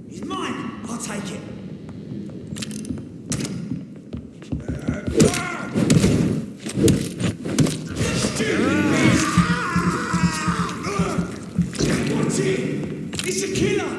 He's mine! I'll take it. What's it? It's a killer!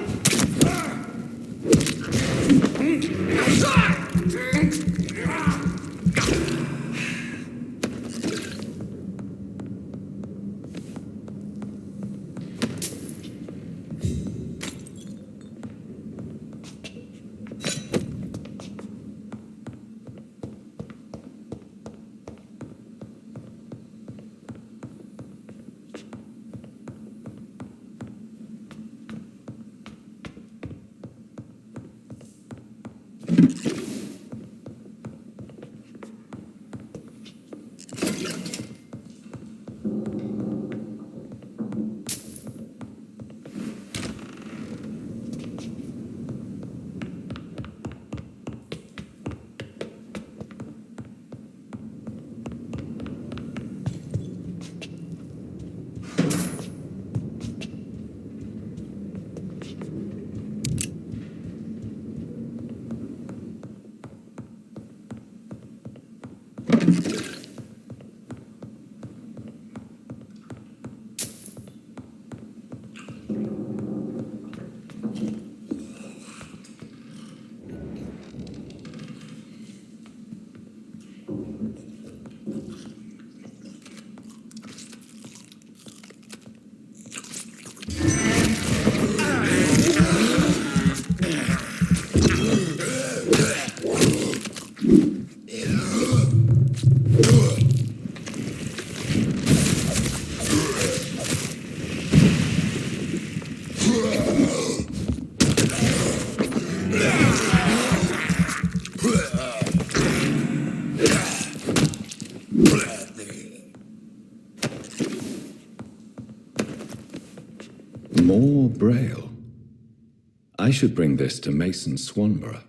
More Braille. I should bring this to Mason Swanborough.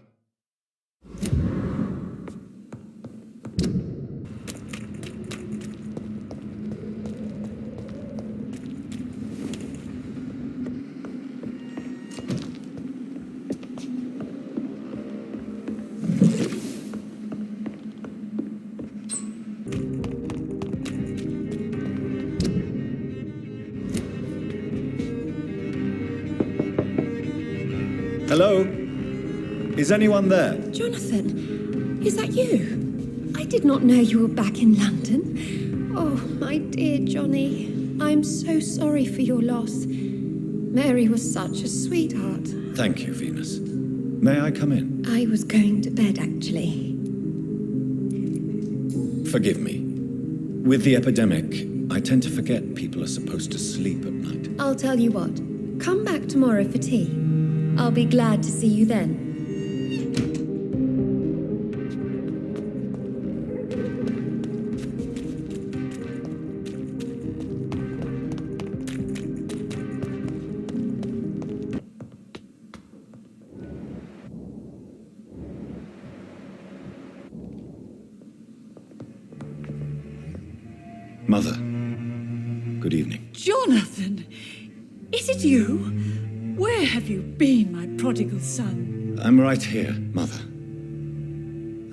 Hello? Is anyone there? Jonathan, is that you? I did not know you were back in London. Oh, my dear Johnny, I'm so sorry for your loss. Mary was such a sweetheart. Thank you, Venus. May I come in? I was going to bed, actually. Forgive me. With the epidemic, I tend to forget people are supposed to sleep at night. I'll tell you what. Come back tomorrow for tea. I'll be glad to see you then. Mother, good evening. Jonathan, is it you? Where have you been, my prodigal son? I'm right here, Mother.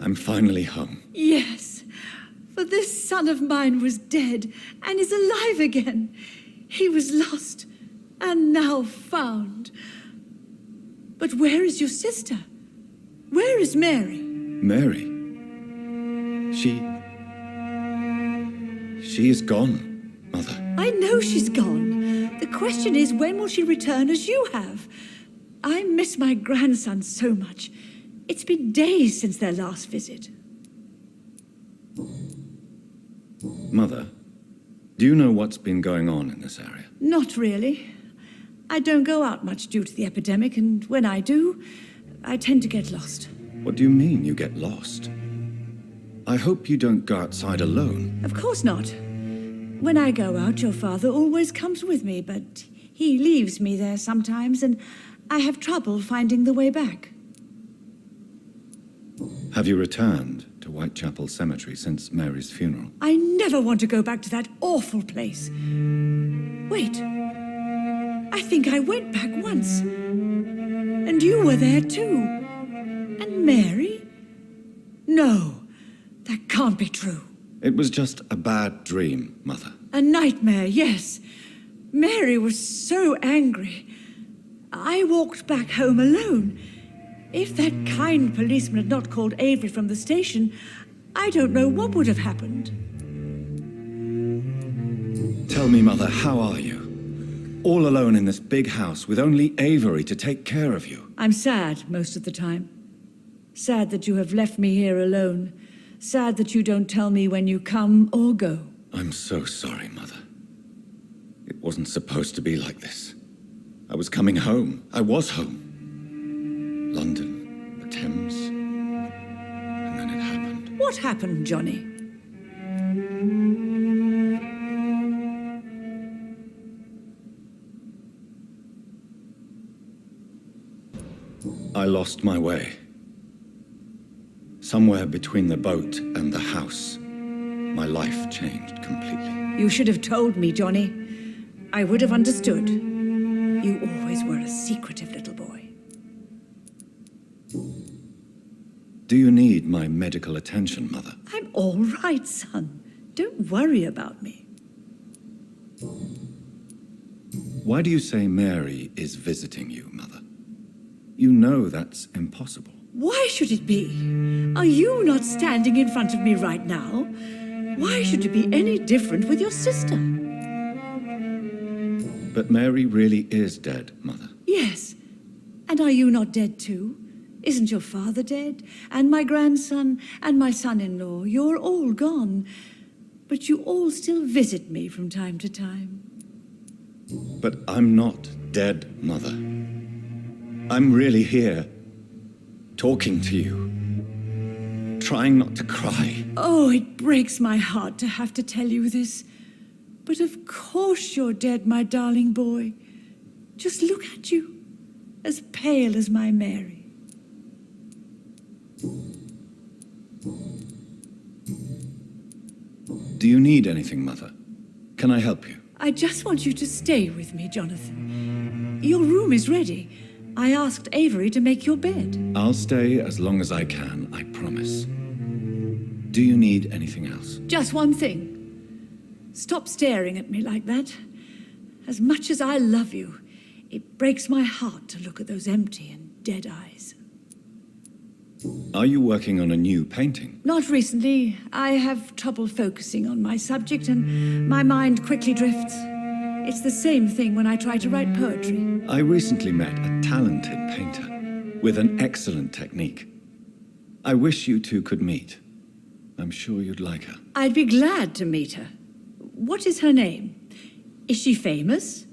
I'm finally home. Yes, for this son of mine was dead and is alive again. He was lost and now found. But where is your sister? Where is Mary? Mary? She is gone, Mother. I know she's gone. The question is, when will she return as you have? I miss my grandson so much. It's been days since their last visit. Mother, do you know what's been going on in this area? Not really. I don't go out much due to the epidemic, and when I do, I tend to get lost. What do you mean you get lost? I hope you don't go outside alone. Of course not. When I go out, your father always comes with me, but he leaves me there sometimes, and I have trouble finding the way back. Have you returned to to Whitechapel Cemetery since Mary's funeral. I never want to go back to that awful place. Wait. I think I went back once. And you were there too. And Mary? No, that can't be true. It was just a bad dream, Mother. A nightmare, yes. Mary was so angry. I walked back home alone. If that kind policeman had not called Avery from the station, I don't know what would have happened. Tell me, Mother, how are you? All alone in this big house with only Avery to take care of you. I'm sad most of the time. Sad that you have left me here alone. Sad that you don't tell me when you come or go. I'm so sorry, Mother. It wasn't supposed to be like this. I was coming home. I was home. London, the Thames, and then it happened. What happened, Johnny? I lost my way. Somewhere between the boat and the house, my life changed completely. You should have told me, Johnny. I would have understood. You always were a secretive little boy. Do you need my medical attention, Mother? I'm all right, son. Don't worry about me. Why do you say Mary is visiting you, Mother? You know that's impossible. Why should it be? Are you not standing in front of me right now? Why should it be any different with your sister? But Mary really is dead, Mother. Yes. And are you not dead too? Isn't your father dead? And my grandson? And my son-in-law? You're all gone. But you all still visit me from time to time. But I'm not dead, Mother. I'm really here, talking to you, trying not to cry. Oh, it breaks my heart to have to tell you this. But of course you're dead, my darling boy. Just look at you, as pale as my Mary. Do you need anything, Mother? Can I help you? I just want you to stay with me, Jonathan. Your room is ready. I asked Avery to make your bed. I'll stay as long as I can, I promise. Do you need anything else? Just one thing. Stop staring at me like that. As much as I love you, it breaks my heart to look at those empty and dead eyes. Are you working on a new painting? Not recently. I have trouble focusing on my subject and my mind quickly drifts. It's the same thing when I try to write poetry. I recently met a talented painter with an excellent technique. I wish you two could meet. I'm sure you'd like her. I'd be glad to meet her. What is her name? Is she famous?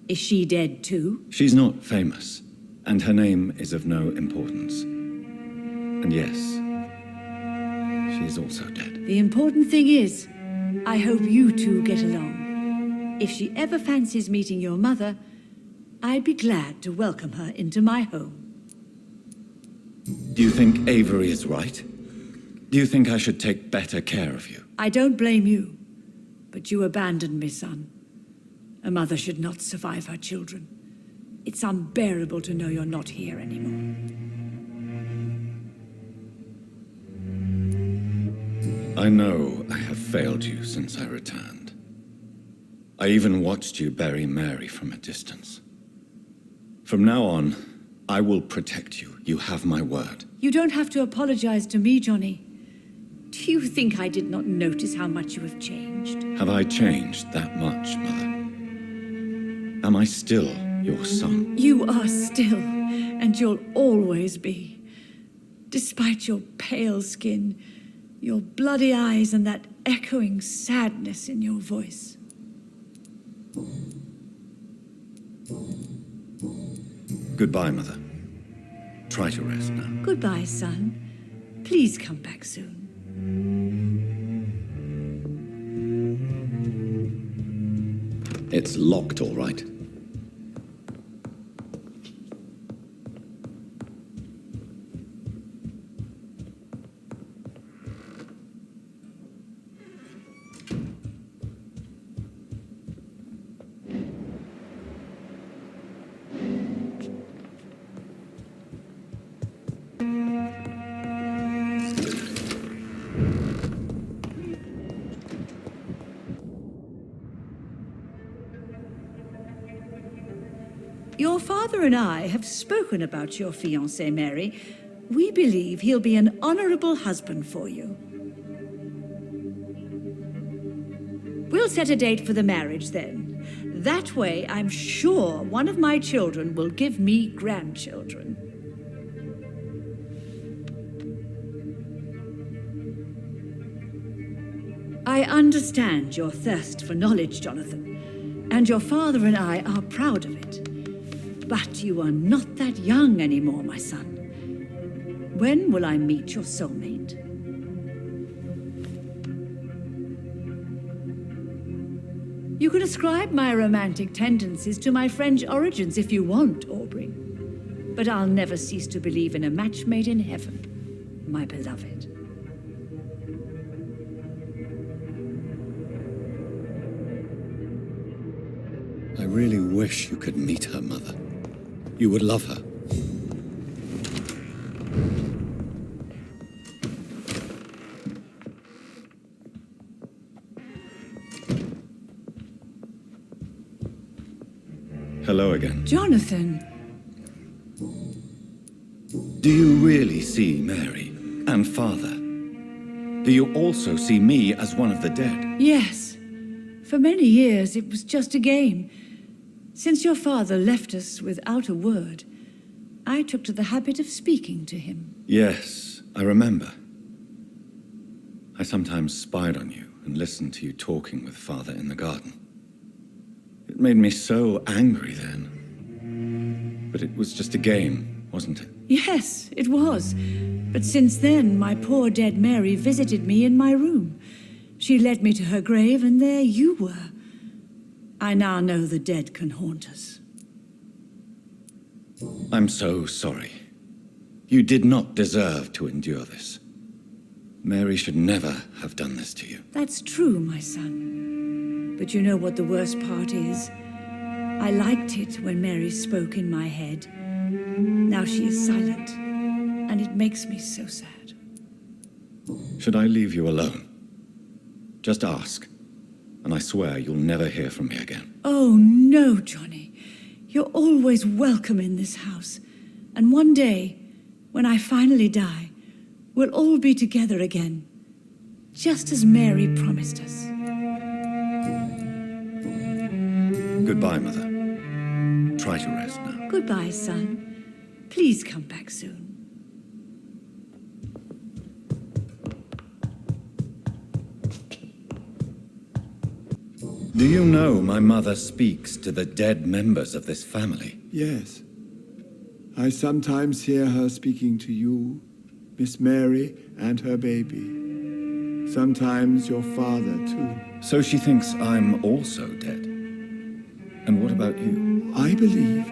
Is she dead too? She's not famous, and her name is of no importance. And yes, she is also dead. The important thing is, I hope you two get along. If she ever fancies meeting your mother, I'd be glad to welcome her into my home. Do you think Avery is right? Do you think I should take better care of you? I don't blame you, but you abandoned me, son. A mother should not survive her children. It's unbearable to know you're not here anymore. I know I have failed you since I returned. I even watched you bury Mary from a distance. From now on, I will protect you. You have my word. You don't have to apologize to me, Johnny. Do you think I did not notice how much you have changed? Have I changed that much, Mother? Am I still your son? You are still, and you'll always be. Despite your pale skin, your bloody eyes, and that echoing sadness in your voice. Goodbye, Mother. Try to rest now. Goodbye, son. Please come back soon. It's locked, all right. Your father and I have spoken about your fiancé, Mary. We believe he'll be an honorable husband for you. We'll set a date for the marriage then. That way, I'm sure one of my children will give me grandchildren. I understand your thirst for knowledge, Jonathan, and your father and I are proud of it. But you are not that young anymore, my son. When will I meet your soulmate? You can ascribe my romantic tendencies to my French origins if you want, Aubrey. But I'll never cease to believe in a match made in heaven, my beloved. I really wish you could meet her, Mother. You would love her. Hello again. Jonathan! Do you really see Mary and Father? Do you also see me as one of the dead? Yes. For many years, it was just a game. Since your father left us without a word, I took to the habit of speaking to him. Yes, I remember. I sometimes spied on you and listened to you talking with Father in the garden. It made me so angry then. But it was just a game, wasn't it? Yes, it was. But since then, my poor dead Mary visited me in my room. She led me to her grave, and there you were. I now know the dead can haunt us. I'm so sorry. You did not deserve to endure this. Mary should never have done this to you. That's true, my son. But you know what the worst part is? I liked it when Mary spoke in my head. Now she is silent, and it makes me so sad. Should I leave you alone? Just ask, and I swear you'll never hear from me again. Oh, no, Johnny. You're always welcome in this house. And one day, when I finally die, we'll all be together again, just as Mary promised us. Goodbye, Mother. Try to rest now. Goodbye, son. Please come back soon. Do you know my mother speaks to the dead members of this family? Yes. I sometimes hear her speaking to you, Miss Mary, and her baby. Sometimes your father, too. So she thinks I'm also dead. And what about you? I believe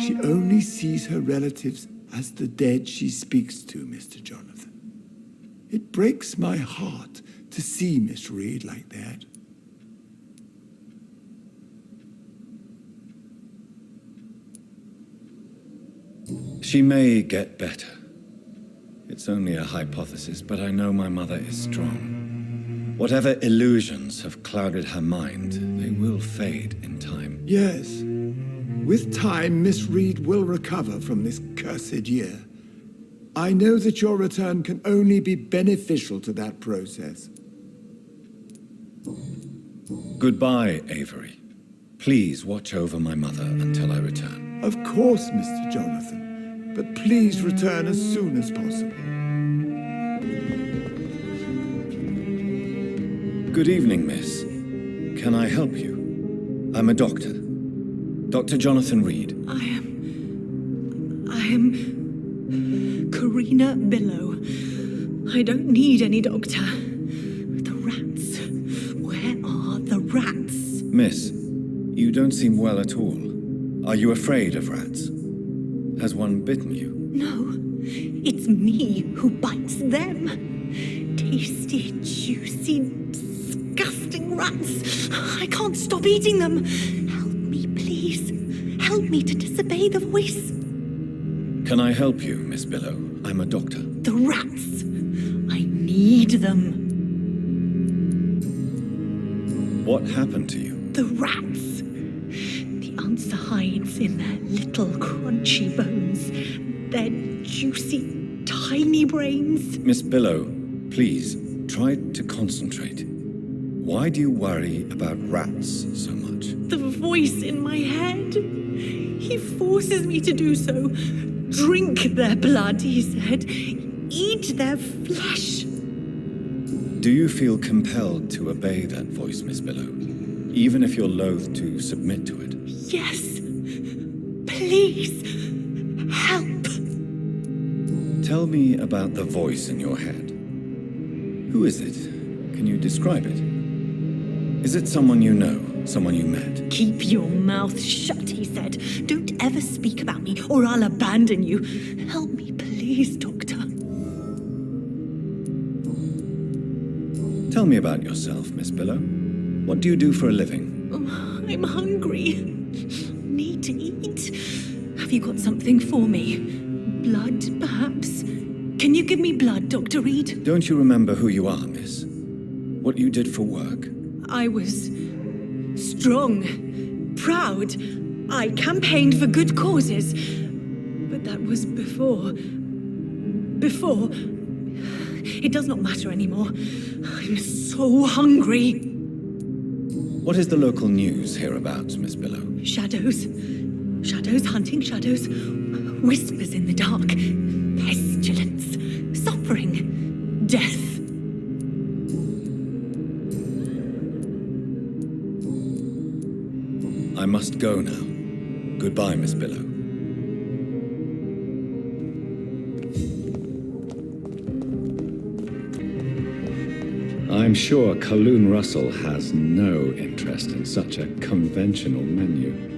she only sees her relatives as the dead she speaks to, Mr. Jonathan. It breaks my heart to see Miss Reed like that. She may get better. It's only a hypothesis, but I know my mother is strong. Whatever illusions have clouded her mind, they will fade in time. Yes. With time, Miss Reed will recover from this cursed year. I know that your return can only be beneficial to that process. Goodbye, Avery. Please watch over my mother until I return. Of course, Mr. Jonathan, but please return as soon as possible. Good evening, miss. Can I help you? I'm a doctor. Dr. Jonathan Reed. I am Karina Billow. I don't need any doctor. The rats. Where are the rats? Miss, you don't seem well at all. Are you afraid of rats? Has one bitten you? No, it's me who bites them. Tasty, juicy, disgusting rats. I can't stop eating them. Help me, please. Help me to disobey the voice. Can I help you, Miss Billow? I'm a doctor. The rats. I need them. What happened to you? The rats. The answer hides in their little crunchy bones, their juicy, tiny brains. Miss Billow, please, try to concentrate. Why do you worry about rats so much? The voice in my head. He forces me to do so. Drink their blood, he said. Eat their flesh. Do you feel compelled to obey that voice, Miss Billow? Even if you're loath to submit to it? Yes. Please. Help. Tell me about the voice in your head. Who is it? Can you describe it? Is it someone you know? Someone you met? Keep your mouth shut, he said. Don't ever speak about me, or I'll abandon you. Help me, please, Doctor. Tell me about yourself, Miss Billow. What do you do for a living? Oh, I'm hungry. Need to eat. Have you got something for me? Blood, perhaps? Can you give me blood, Dr. Reed? Don't you remember who you are, miss? What you did for work? I was strong, proud. I campaigned for good causes. But that was before. It does not matter anymore. I'm so hungry. What is the local news hereabouts, Miss Billow? Shadows. Shadows hunting shadows. Whispers in the dark. Pestilence. Suffering. Death. I must go now. Goodbye, Miss Billow. I'm sure Kaloon Russell has no interest in such a conventional menu.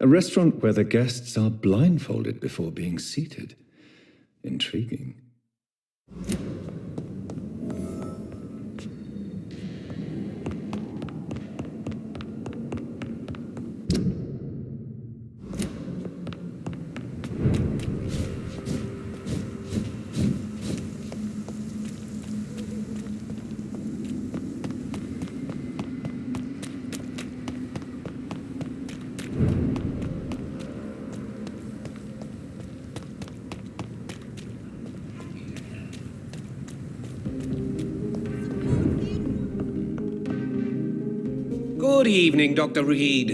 A restaurant where the guests are blindfolded before being seated. Intriguing. Good evening, Dr. Reed.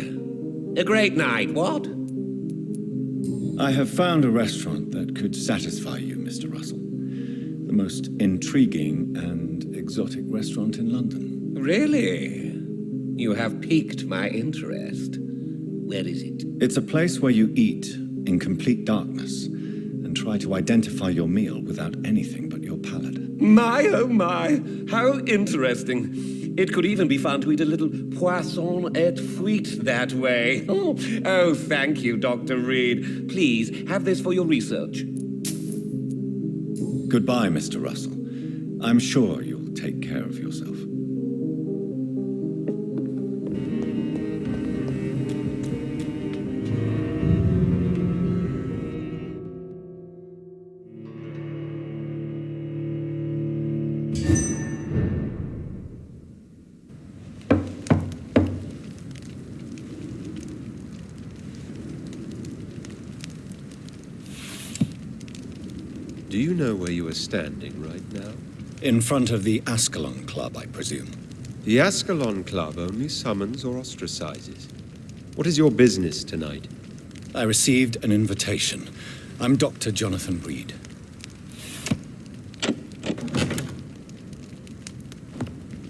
A great night, what? I have found a restaurant that could satisfy you, Mr. Russell. The most intriguing and exotic restaurant in London. Really? You have piqued my interest. Where is it? It's a place where you eat in complete darkness and try to identify your meal without anything but your palate. My, oh my, how interesting. It could even be fun to eat a little poisson et frites that way. Oh, thank you, Dr. Reed. Please, have this for your research. Goodbye, Mr. Russell. I'm sure you'll take care of yourself. Do you know where you are standing right now? In front of the Ascalon Club, I presume. The Ascalon Club only summons or ostracizes. What is your business tonight? I received an invitation. I'm Dr. Jonathan Reed.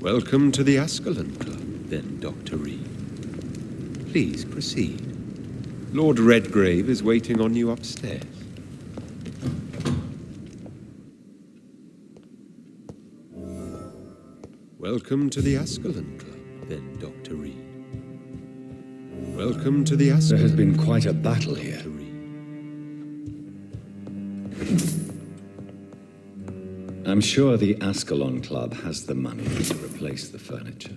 Welcome to the Ascalon Club, then, Dr. Reed. Please proceed. Lord Redgrave is waiting on you upstairs. Welcome to the Ascalon Club, then, Dr. Reed. Welcome to the Ascalon. There has been quite a battle here. Dr. Reed. I'm sure the Ascalon Club has the money to replace the furniture.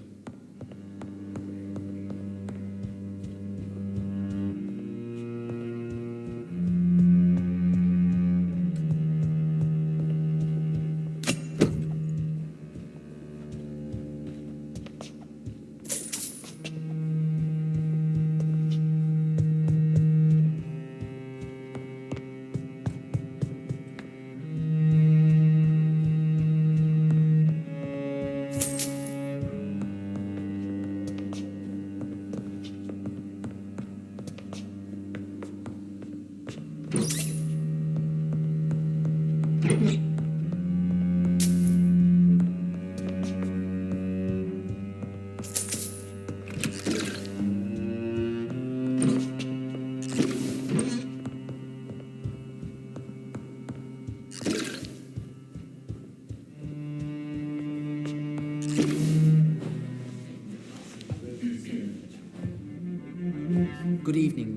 Good evening.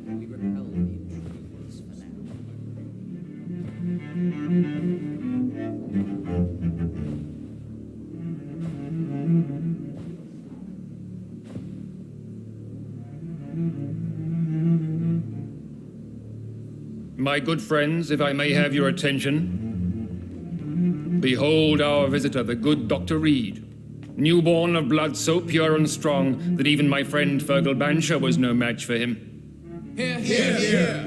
We repel the intruders for now. My good friends, if I may have your attention. Behold our visitor, the good Dr. Reed. Newborn of blood so pure and strong that even my friend Fergal Bansher was no match for him. Here, here, here.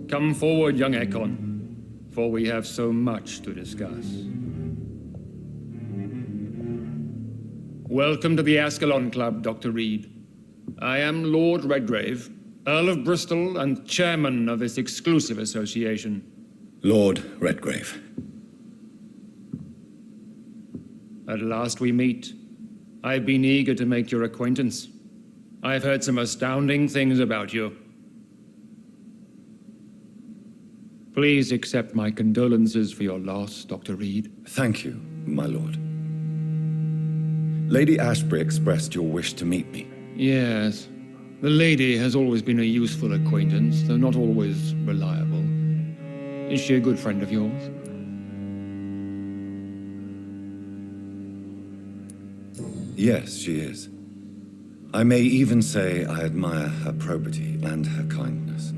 Come forward, young Ekon, for we have so much to discuss. Welcome to the Ascalon Club, Dr. Reed. I am Lord Redgrave, Earl of Bristol and chairman of this exclusive association. Lord Redgrave. At last we meet. I've been eager to make your acquaintance. I've heard some astounding things about you. Please accept my condolences for your loss, Dr. Reed. Thank you, my lord. Lady Ashbury expressed your wish to meet me. Yes. The lady has always been a useful acquaintance, though not always reliable. Is she a good friend of yours? Yes, she is. I may even say I admire her probity and her kindness.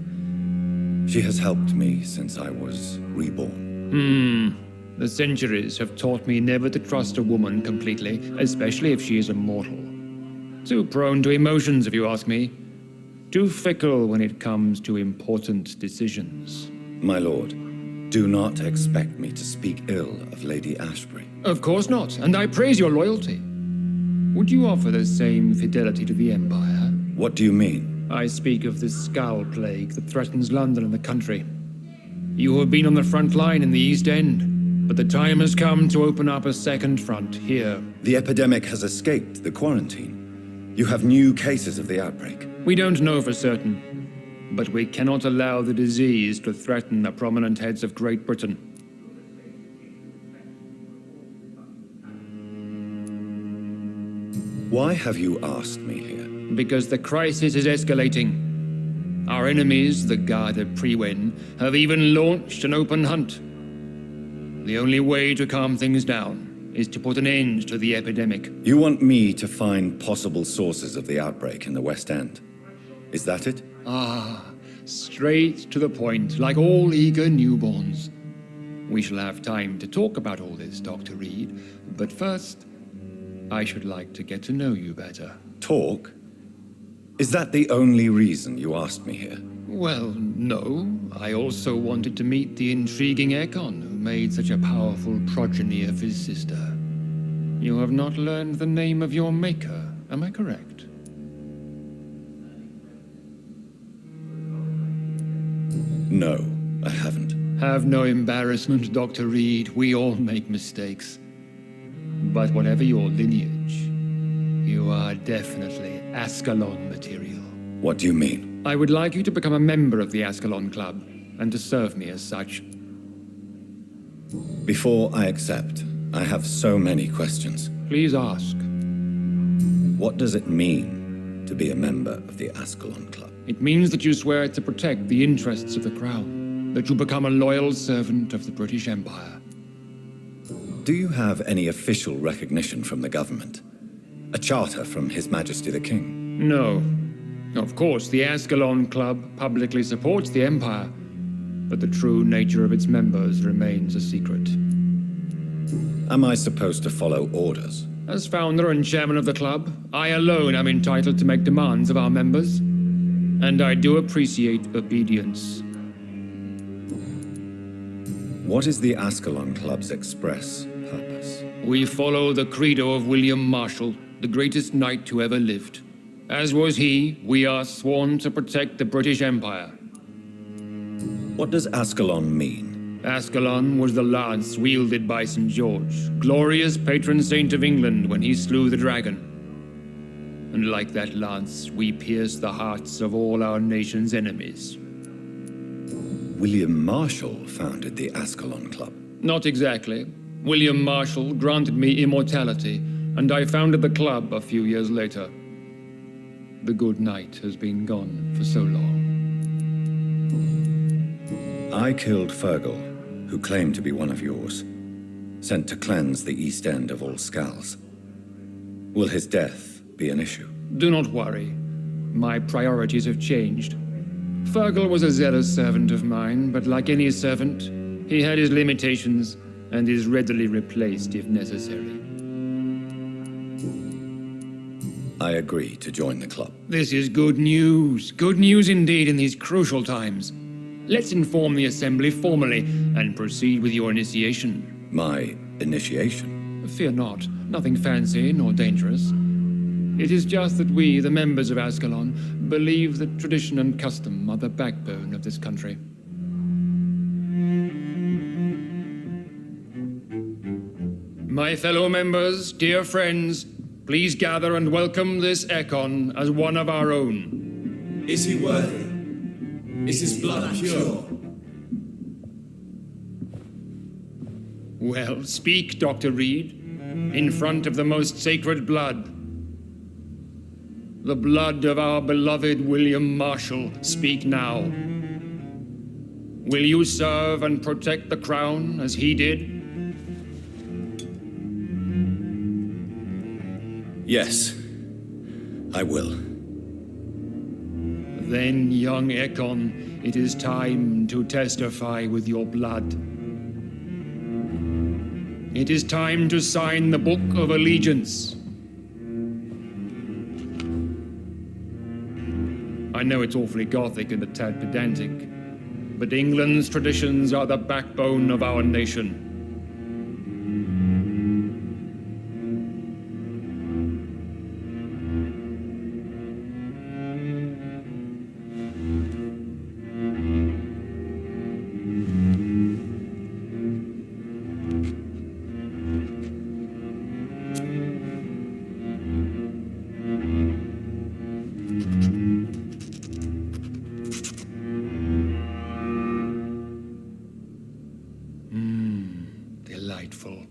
She has helped me since I was reborn. The centuries have taught me never to trust a woman completely, especially if she is a mortal. Too prone to emotions, if you ask me. Too fickle when it comes to important decisions. My lord, do not expect me to speak ill of Lady Ashbury. Of course not, and I praise your loyalty. Would you offer the same fidelity to the Empire? What do you mean? I speak of the Skull Plague that threatens London and the country. You have been on the front line in the East End, but the time has come to open up a second front here. The epidemic has escaped the quarantine. You have new cases of the outbreak. We don't know for certain, but we cannot allow the disease to threaten the prominent heads of Great Britain. Why have you asked me here? Because the crisis is escalating. Our enemies, the Guard of Priwen, have even launched an open hunt. The only way to calm things down is to put an end to the epidemic. You want me to find possible sources of the outbreak in the West End? Is that it? Straight to the point, like all eager newborns. We shall have time to talk about all this, Dr. Reed, but first, I should like to get to know you better. Talk? Is that the only reason you asked me here? Well, no. I also wanted to meet the intriguing Ekon, who made such a powerful progeny of his sister. You have not learned the name of your maker, am I correct? No, I haven't. Have no embarrassment, Dr. Reed. We all make mistakes. But whatever your lineage, you are definitely Ascalon material. What do you mean? I would like you to become a member of the Ascalon Club, and to serve me as such. Before I accept, I have so many questions. Please ask. What does it mean to be a member of the Ascalon Club? It means that you swear to protect the interests of the Crown, that you become a loyal servant of the British Empire. Do you have any official recognition from the government? A charter from His Majesty the King? No. Of course, the Ascalon Club publicly supports the Empire, but the true nature of its members remains a secret. Am I supposed to follow orders? As founder and chairman of the club, I alone am entitled to make demands of our members, and I do appreciate obedience. What is the Ascalon Club's express purpose? We follow the credo of William Marshall, the greatest knight who ever lived. As was he, we are sworn to protect the British Empire. What does Ascalon mean? Ascalon was the lance wielded by St. George, glorious patron saint of England when he slew the dragon. And like that lance, we pierce the hearts of all our nation's enemies. William Marshall founded the Ascalon Club. Not exactly. William Marshall granted me immortality, and I founded the club a few years later. The good knight has been gone for so long. I killed Fergal, who claimed to be one of yours, sent to cleanse the East End of all Skulls. Will his death be an issue? Do not worry. My priorities have changed. Fergal was a zealous servant of mine, but like any servant, he had his limitations and is readily replaced if necessary. I agree to join the club. This is good news. Good news indeed in these crucial times. Let's inform the Assembly formally and proceed with your initiation. My initiation? Fear not. Nothing fancy nor dangerous. It is just that we, the members of Ascalon, believe that tradition and custom are the backbone of this country. My fellow members, dear friends, please gather and welcome this Ekon as one of our own. Is he worthy? Is his blood pure? Well, speak, Dr. Reed, in front of the most sacred blood. The blood of our beloved William Marshall, speak now. Will you serve and protect the crown as he did? Yes, I will. Then, young Ekon, it is time to testify with your blood. It is time to sign the Book of Allegiance. I know it's awfully gothic and a tad pedantic, but England's traditions are the backbone of our nation. Delightful.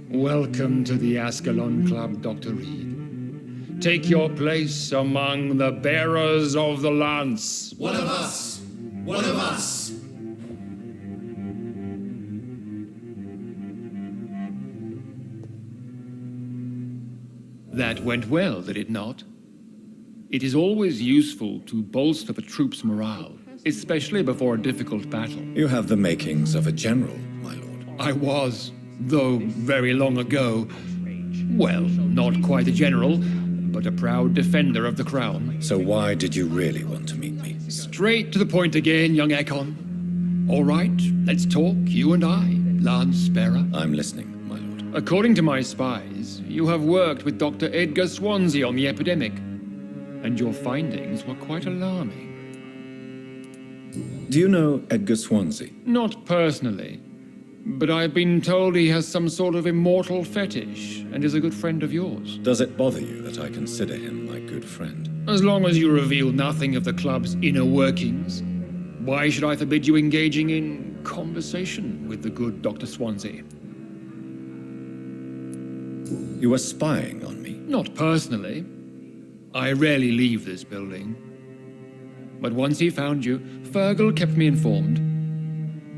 Welcome to the Ascalon Club, Dr. Reed. Take your place among the bearers of the lance. One of us! One of us! That went well, did it not? It is always useful to bolster the troops' morale, especially before a difficult battle. You have the makings of a general, my lord. I was, though very long ago. Well, not quite a general, but a proud defender of the crown. So why did you really want to meet me? Straight to the point again, young Ekon. All right, let's talk, you and I, Lance Sparrow. I'm listening, my lord. According to my spies, you have worked with Dr. Edgar Swansea on the epidemic, and your findings were quite alarming. Do you know Edgar Swansea? Not personally, but I've been told he has some sort of immortal fetish and is a good friend of yours. Does it bother you that I consider him my good friend? As long as you reveal nothing of the club's inner workings, why should I forbid you engaging in conversation with the good Dr. Swansea? You were spying on me? Not personally. I rarely leave this building. But once he found you, Fergal kept me informed.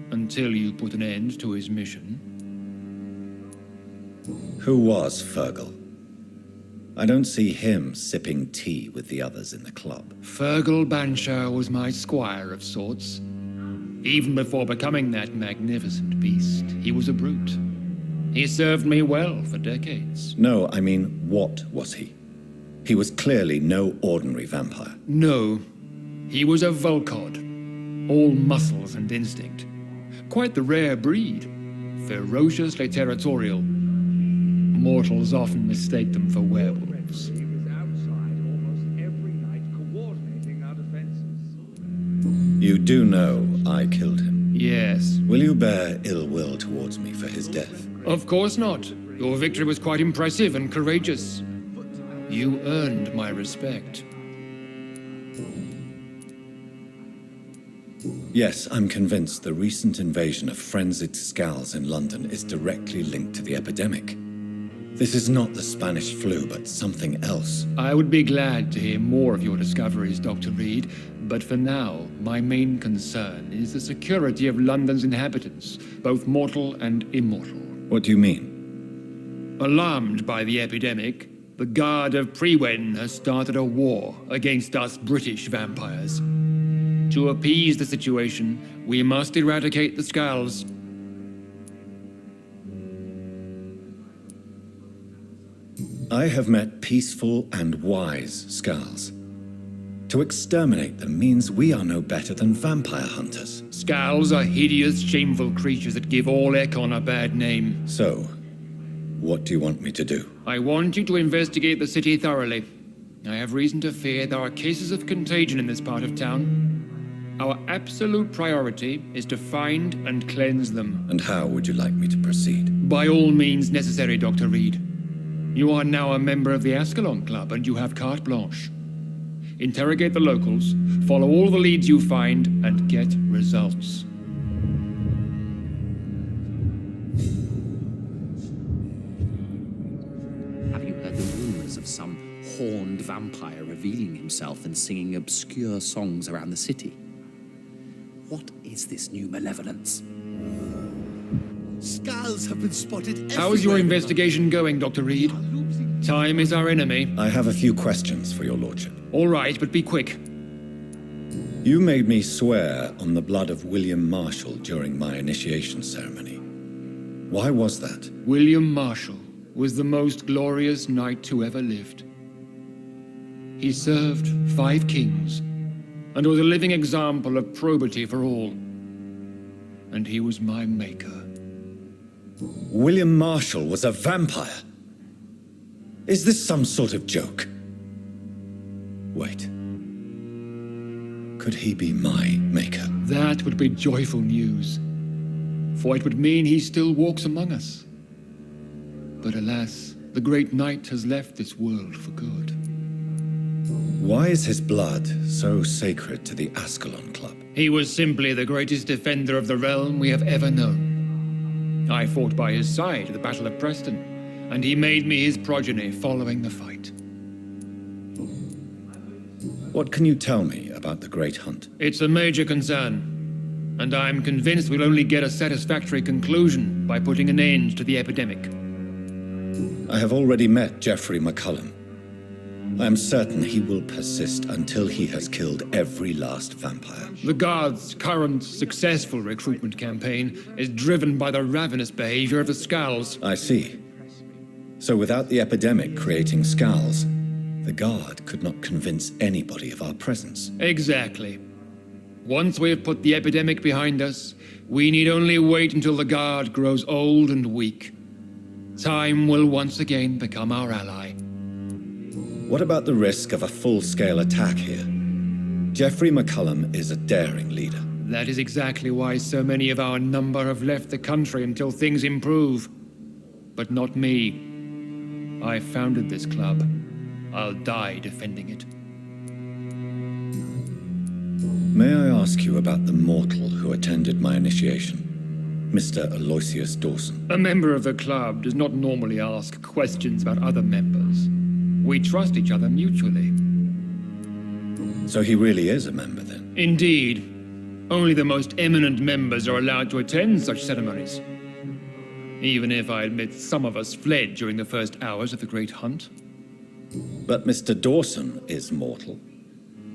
Until you put an end to his mission. Who was Fergal? I don't see him sipping tea with the others in the club. Fergal Banshire was my squire of sorts. Even before becoming that magnificent beast, he was a brute. He served me well for decades. No, I mean, what was he? He was clearly no ordinary vampire. No, he was a Volcod, all muscles and instinct. Quite the rare breed, ferociously territorial. Mortals often mistake them for werewolves. You do know I killed him? Yes. Will you bear ill will towards me for his death? Of course not. Your victory was quite impressive and courageous. You earned my respect. Yes, I'm convinced the recent invasion of frenzied Scals in London is directly linked to the epidemic. This is not the Spanish flu, but something else. I would be glad to hear more of your discoveries, Dr. Reed, but for now, my main concern is the security of London's inhabitants, both mortal and immortal. What do you mean? Alarmed by the epidemic, the Guard of Prewen has started a war against us British vampires. To appease the situation, we must eradicate the Scals. I have met peaceful and wise Scals. To exterminate them means we are no better than vampire hunters. Scals are hideous, shameful creatures that give all Ekon a bad name. So, what do you want me to do? I want you to investigate the city thoroughly. I have reason to fear there are cases of contagion in this part of town. Our absolute priority is to find and cleanse them. And how would you like me to proceed? By all means necessary, Dr. Reed. You are now a member of the Ascalon Club, and you have carte blanche. Interrogate the locals, follow all the leads you find, and get results. Have you heard the rumors of some horned vampire revealing himself and singing obscure songs around the city? What is this new malevolence? Scals have been spotted everywhere. How is your investigation going, Dr. Reed? Time is our enemy. I have a few questions for your lordship. All right, but be quick. You made me swear on the blood of William Marshall during my initiation ceremony. Why was that? William Marshall was the most glorious knight who ever lived. He served 5 kings and was a living example of probity for all. And he was my maker. William Marshall was a vampire? Is this some sort of joke? Wait. Could he be my maker? That would be joyful news, for it would mean he still walks among us. But alas, the great knight has left this world for good. Why is his blood so sacred to the Ascalon Club? He was simply the greatest defender of the realm we have ever known. I fought by his side at the Battle of Preston, and he made me his progeny following the fight. What can you tell me about the Great Hunt? It's a major concern, and I'm convinced we'll only get a satisfactory conclusion by putting an end to the epidemic. I have already met Geoffrey McCullum. I am certain he will persist until he has killed every last vampire. The Guard's current successful recruitment campaign is driven by the ravenous behavior of the Scals. I see. So without the epidemic creating Scals, The Guard could not convince anybody of our presence. Exactly. Once we have put the epidemic behind us, we need only wait until the Guard grows old and weak. Time will once again become our ally. What about the risk of a full-scale attack here? Jeffrey McCullum is a daring leader. That is exactly why so many of our number have left the country until things improve. But not me. I founded this club. I'll die defending it. May I ask you about the mortal who attended my initiation? Mr. Aloysius Dawson. A member of the club does not normally ask questions about other members. We trust each other mutually. So he really is a member, then? Indeed. Only the most eminent members are allowed to attend such ceremonies. Even if I admit some of us fled during the first hours of the Great Hunt. But Mr. Dawson is mortal.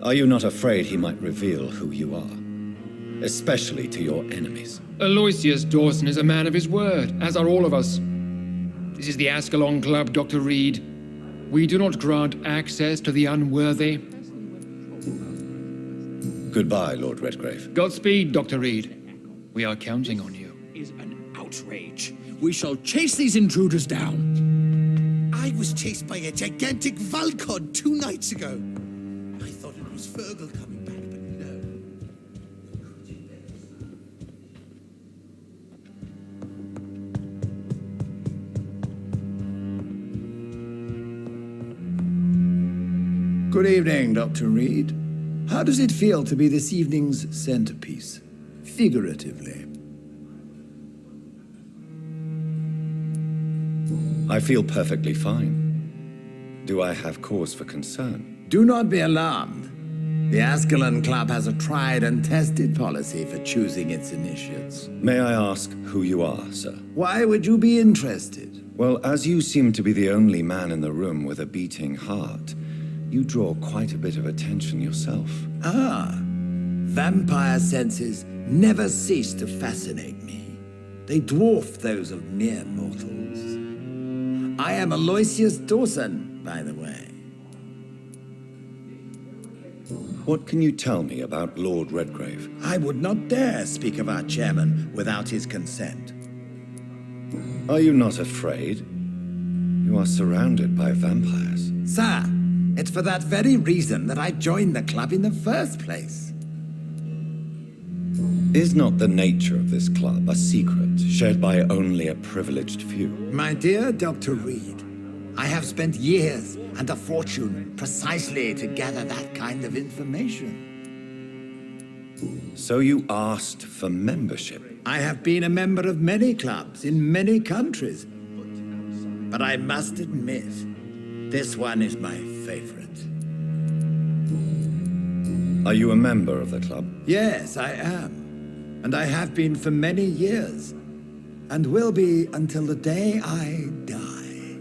Are you not afraid he might reveal who you are? Especially to your enemies. Aloysius Dawson is a man of his word, as are all of us. This is the Ascalon Club, Dr. Reed. We do not grant access to the unworthy. Goodbye, Lord Redgrave. Godspeed, Dr. Reed. We are counting on you. Is an outrage. We shall chase these intruders down. I was chased by a gigantic Valcod 2 nights ago. I thought it was Fergal coming back, but no. Good evening, Dr. Reed. How does it feel to be this evening's centerpiece, figuratively? I feel perfectly fine. Do I have cause for concern? Do not be alarmed. The Ascalon Club has a tried and tested policy for choosing its initiates. May I ask who you are, sir? Why would you be interested? Well, as you seem to be the only man in the room with a beating heart, you draw quite a bit of attention yourself. Ah, vampire senses never cease to fascinate me. They dwarf those of mere mortals. I am Aloysius Dawson, by the way. What can you tell me about Lord Redgrave? I would not dare speak of our chairman without his consent. Are you not afraid? You are surrounded by vampires. Sir, it's for that very reason that I joined the club in the first place. Is not the nature of this club a secret shared by only a privileged few? My dear Dr. Reed, I have spent years and a fortune precisely to gather that kind of information. So you asked for membership? I have been a member of many clubs in many countries. But I must admit, this one is my favorite. Are you a member of the club? Yes, I am. And I have been for many years. And will be until the day I die.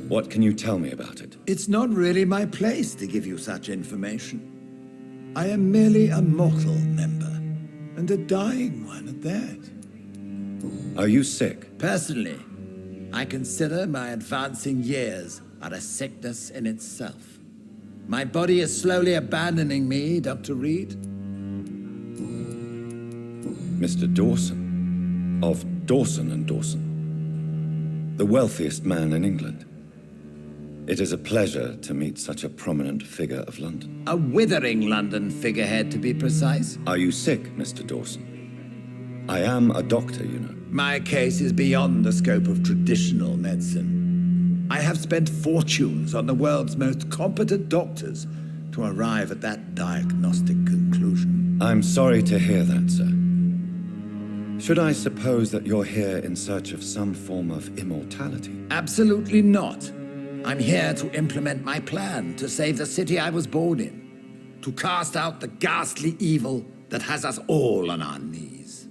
What can you tell me about it? It's not really my place to give you such information. I am merely a mortal member, and a dying one at that. Are you sick? Personally, I consider my advancing years are a sickness in itself. My body is slowly abandoning me, Dr. Reed. Mr. Dawson, of Dawson and Dawson, the wealthiest man in England. It is a pleasure to meet such a prominent figure of London. A withering London figurehead, to be precise. Are you sick, Mr. Dawson? I am a doctor, you know. My case is beyond the scope of traditional medicine. I have spent fortunes on the world's most competent doctors to arrive at that diagnostic conclusion. I'm sorry to hear that, sir. Should I suppose that you're here in search of some form of immortality? Absolutely not. I'm here to implement my plan to save the city I was born in, to cast out the ghastly evil that has us all on our knees.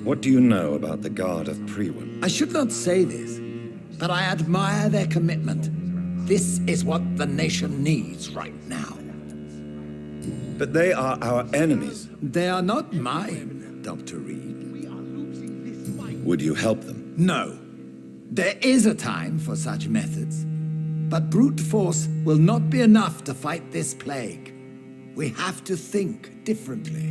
What do you know about the Guard of Priwen? I should not say this, but I admire their commitment. This is what the nation needs right now. But they are our enemies. They are not mine, Dr. Reed. Would you help them? No. There is a time for such methods, But brute force will not be enough to fight this plague. We have to think differently.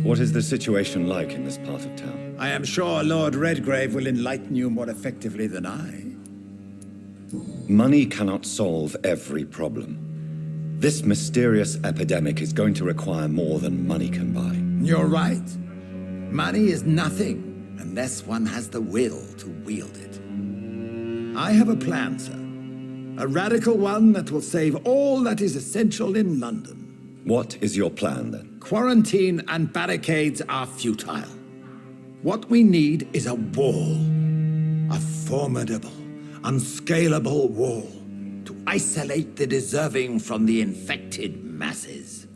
What is the situation like in this part of town? I am sure Lord Redgrave will enlighten you more effectively than I. Money cannot solve every problem. This mysterious epidemic is going to require more than money can buy. You're right. Money is nothing unless one has the will to wield it. I have a plan, sir. A radical one that will save all that is essential in London. What is your plan, then? Quarantine and barricades are futile. What we need is a wall. A formidable, unscalable wall to isolate the deserving from the infected masses.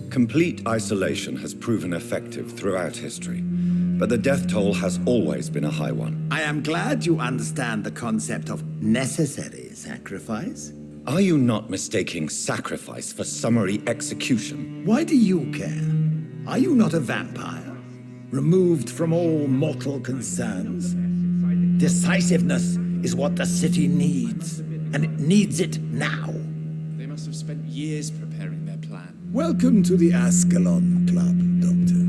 Complete isolation has proven effective throughout history, but the death toll has always been a high one. I am glad you understand the concept of necessary sacrifice. Are you not mistaking sacrifice for summary execution? Why do you care? Are you not a vampire? Removed from all mortal concerns? Decisiveness is what the city needs, and it needs it now. They must have spent years preparing their plan. Welcome to the Ascalon Club, Doctor.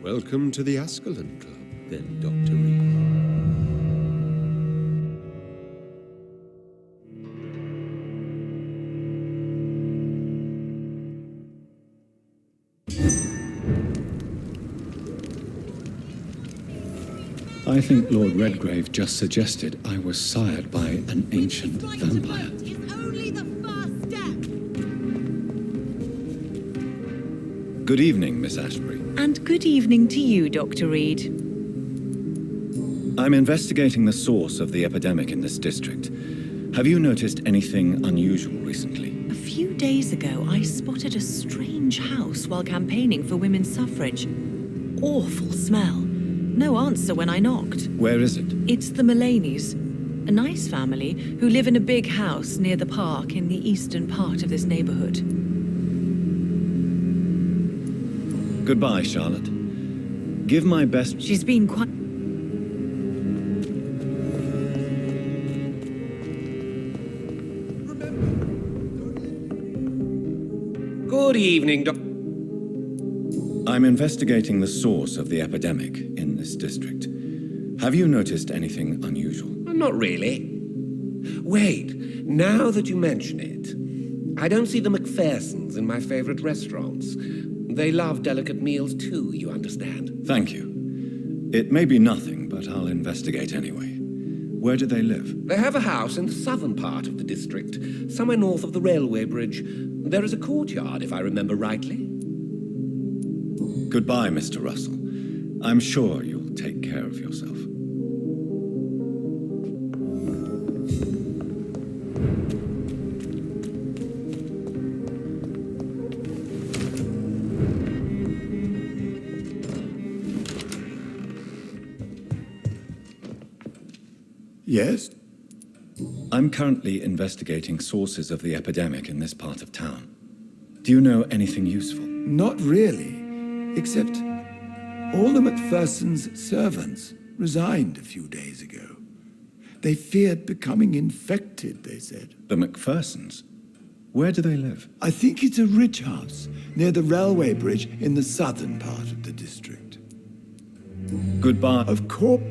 Welcome to the Ascalon Club, then, Dr. Reed. I think Lord Redgrave just suggested I was sired by an ancient vampire. Good evening, Miss Ashbury. And good evening to you, Dr. Reed. I'm investigating the source of the epidemic in this district. Have you noticed anything unusual recently? A few days ago, I spotted a strange house while campaigning for women's suffrage. Awful smell. No answer when I knocked. Where is it? It's the Mullaneys, a nice family who live in a big house near the park in the eastern part of this neighborhood. Goodbye, Charlotte. Give my best... She's been quite... Good evening, Doctor. I'm investigating the source of the epidemic in this district. Have you noticed anything unusual? Not really. Wait, now that you mention it, I don't see the McPhersons in my favorite restaurants. They love delicate meals too, you understand. Thank you. It may be nothing, but I'll investigate anyway. Where do they live? They have a house in the southern part of the district, somewhere north of the railway bridge. There is a courtyard, if I remember rightly. Goodbye, Mr. Russell. I'm sure you'll take care of yourself. Yes? I'm currently investigating sources of the epidemic in this part of town. Do you know anything useful? Not really, except all the McPhersons' servants resigned a few days ago. They feared becoming infected, they said. The McPhersons? Where do they live? I think it's a rich house near the railway bridge in the southern part of the district. Goodbye. Of course.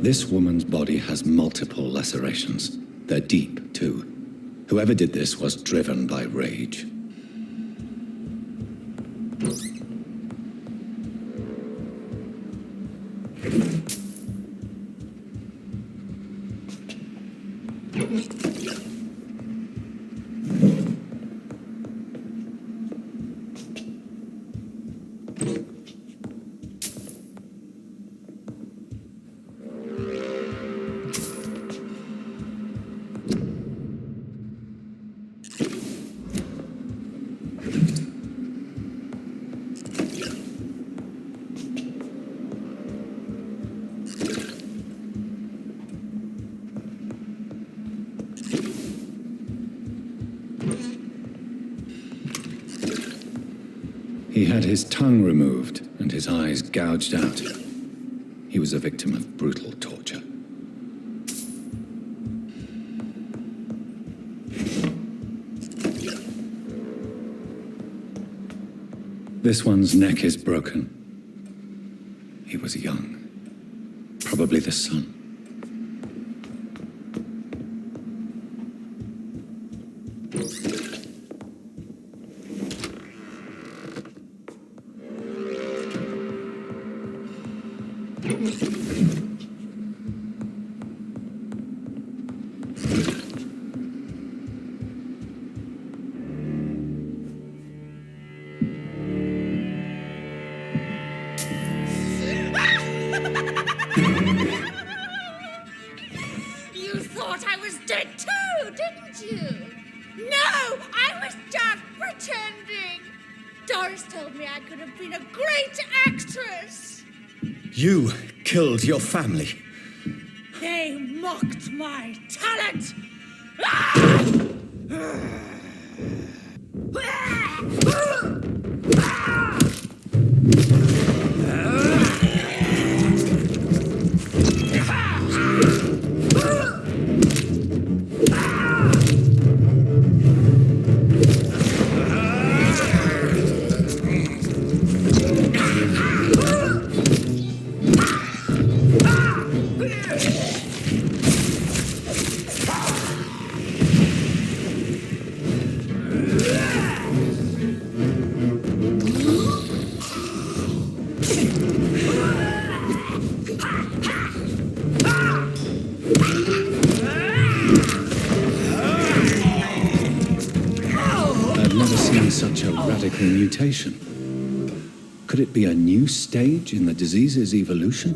This woman's body has multiple lacerations. They're deep, too. Whoever did this was driven by rage. He had his tongue removed and his eyes gouged out. He was a victim of brutal torture. This one's neck is broken. He was young. Probably the son. You thought I was dead too, didn't you? No, I was just pretending. Doris told me I could have been a great actress. You killed your family. They mocked my talent. Such a radical mutation. Could it be a new stage in the disease's evolution?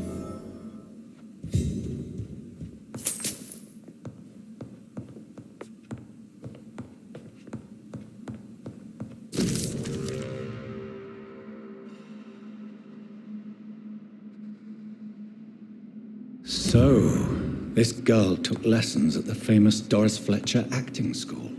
So, this girl took lessons at the famous Doris Fletcher acting school.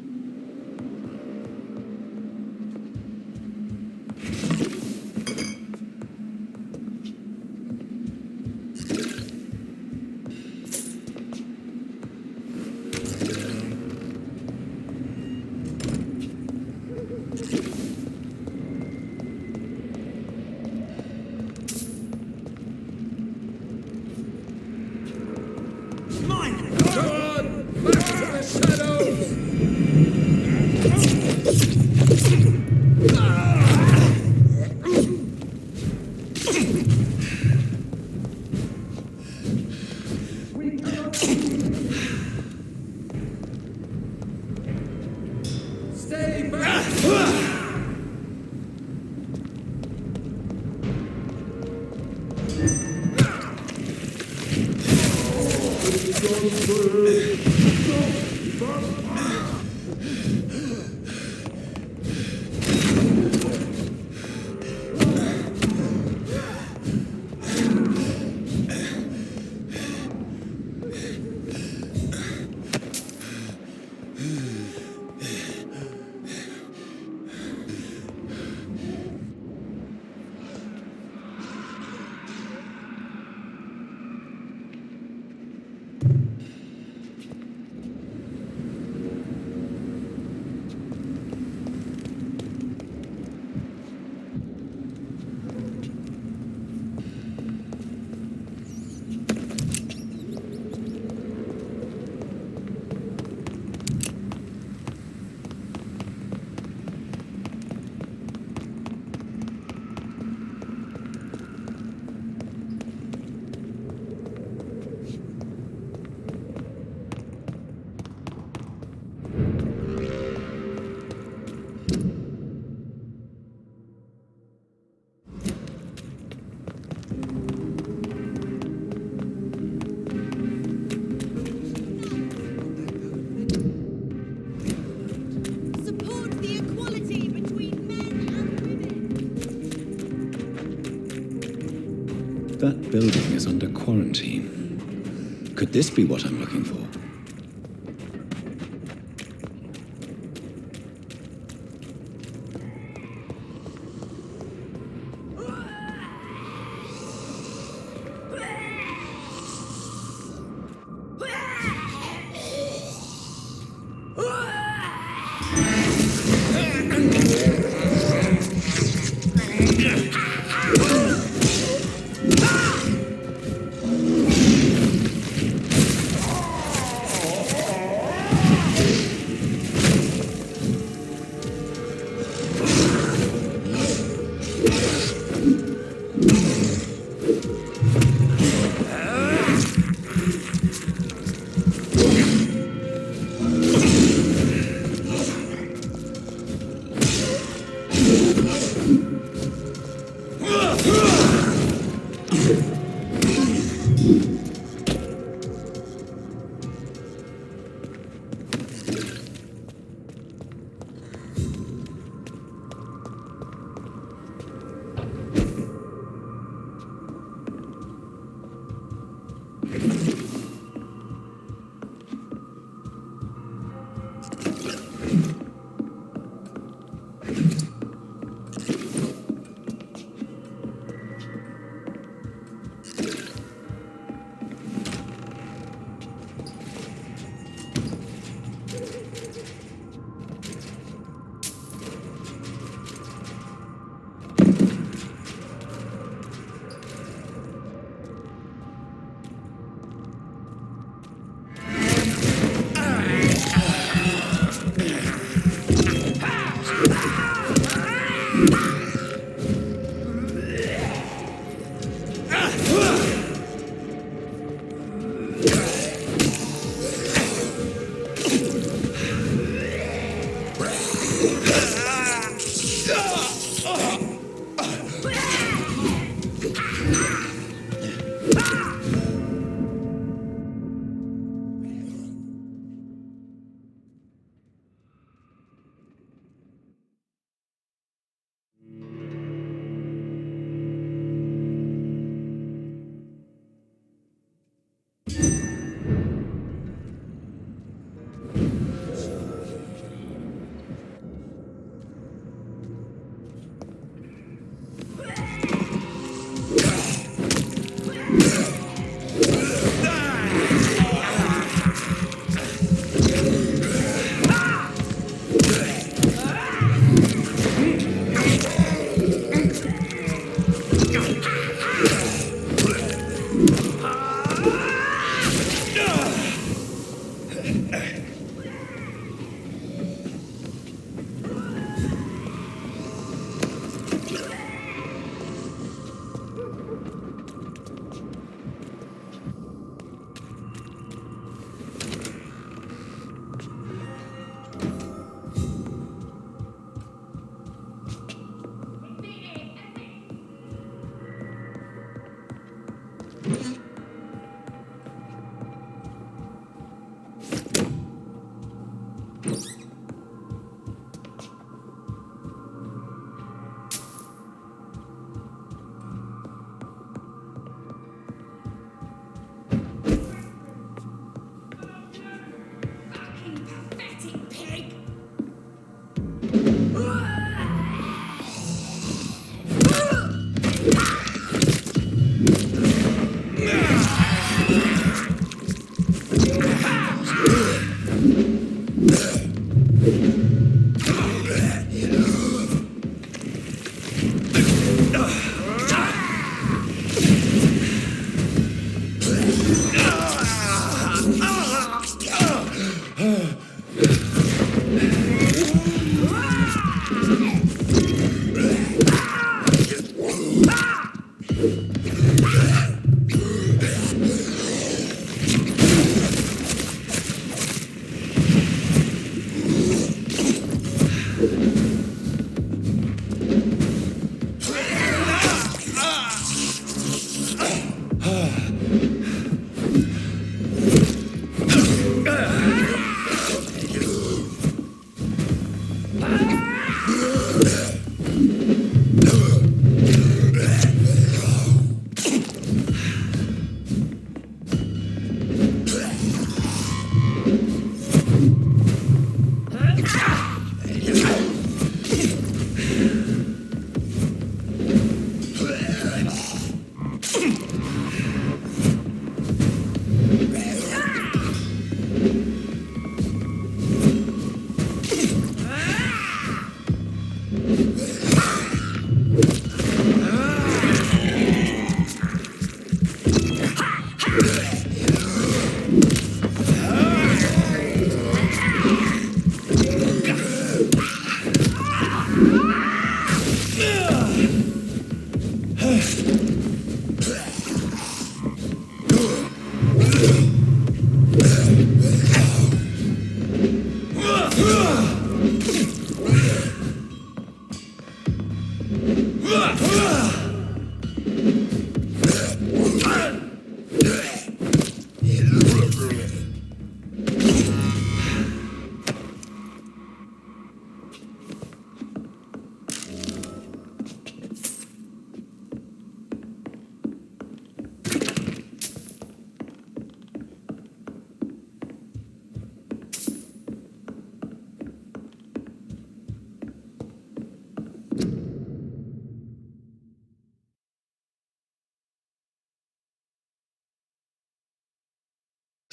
that building is under quarantine. Could this be what I'm looking for?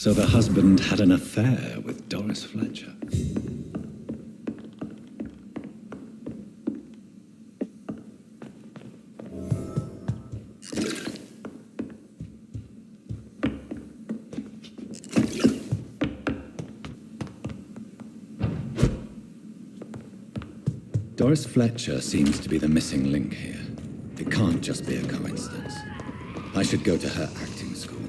So the husband had an affair with Doris Fletcher. Doris Fletcher seems to be the missing link here. It can't just be a coincidence. I should go to her acting school.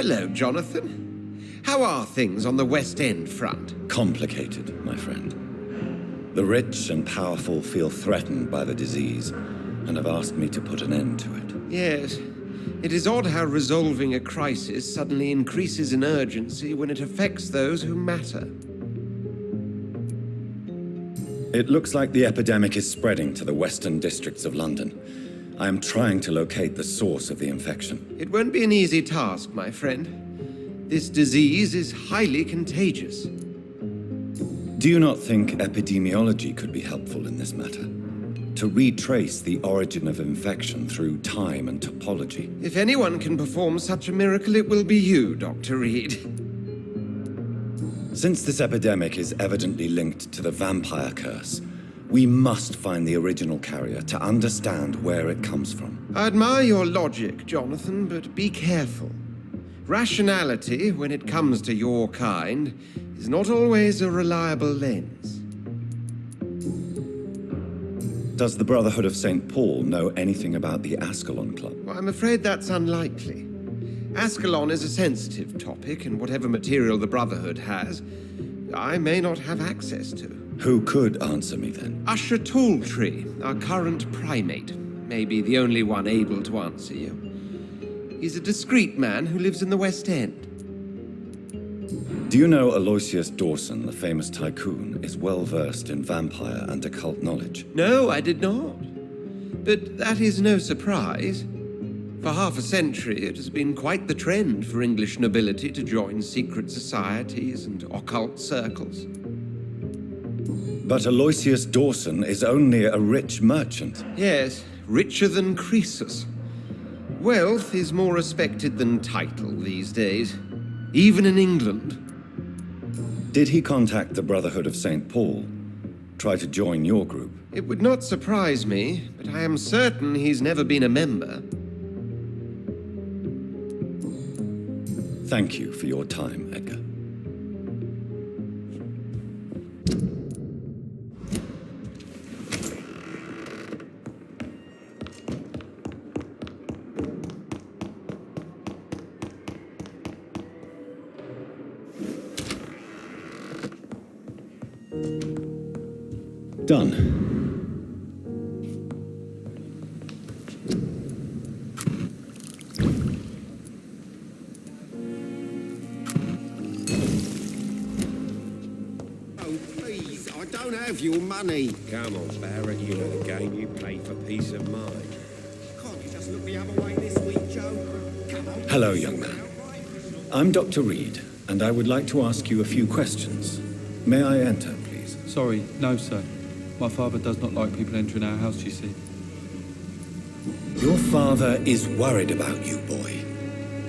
Hello, Jonathan. How are things on the West End front? Complicated, my friend. The rich and powerful feel threatened by the disease and have asked me to put an end to it. Yes. It is odd how resolving a crisis suddenly increases in urgency when it affects those who matter. It looks like the epidemic is spreading to the western districts of London. I am trying to locate the source of the infection. It won't be an easy task, my friend. This disease is highly contagious. Do you not think epidemiology could be helpful in this matter? To retrace the origin of infection through time and topology? If anyone can perform such a miracle, it will be you, Dr. Reed. Since this epidemic is evidently linked to the vampire curse, we must find the original carrier to understand where it comes from. I admire your logic, Jonathan, but be careful. Rationality, when it comes to your kind, is not always a reliable lens. Does the Brotherhood of St. Paul know anything about the Ascalon Club? Well, I'm afraid that's unlikely. Ascalon is a sensitive topic, and whatever material the Brotherhood has, I may not have access to. Who could answer me then? Usher Talltree, our current primate, may be the only one able to answer you. He's a discreet man who lives in the West End. Do you know Aloysius Dawson, the famous tycoon, is well versed in vampire and occult knowledge? No, I did not. But that is no surprise. For half a century, it has been quite the trend for English nobility to join secret societies and occult circles. But Aloysius Dawson is only a rich merchant. Yes, richer than Croesus. Wealth is more respected than title these days, even in England. Did he contact the Brotherhood of St. Paul? Try to join your group? It would not surprise me, but I am certain he's never been a member. Thank you for your time, Edgar. done. Oh, please, I don't have your money. Come on, Barrett, you know the game. You play for peace of mind. Can't you just look the other way this week, Joe? Come on. Hello, young man. I'm Dr. Reed, and I would like to ask you a few questions. May I enter, please? Sorry, no, sir. My father does not like people entering our house, you see. Your father is worried about you, boy.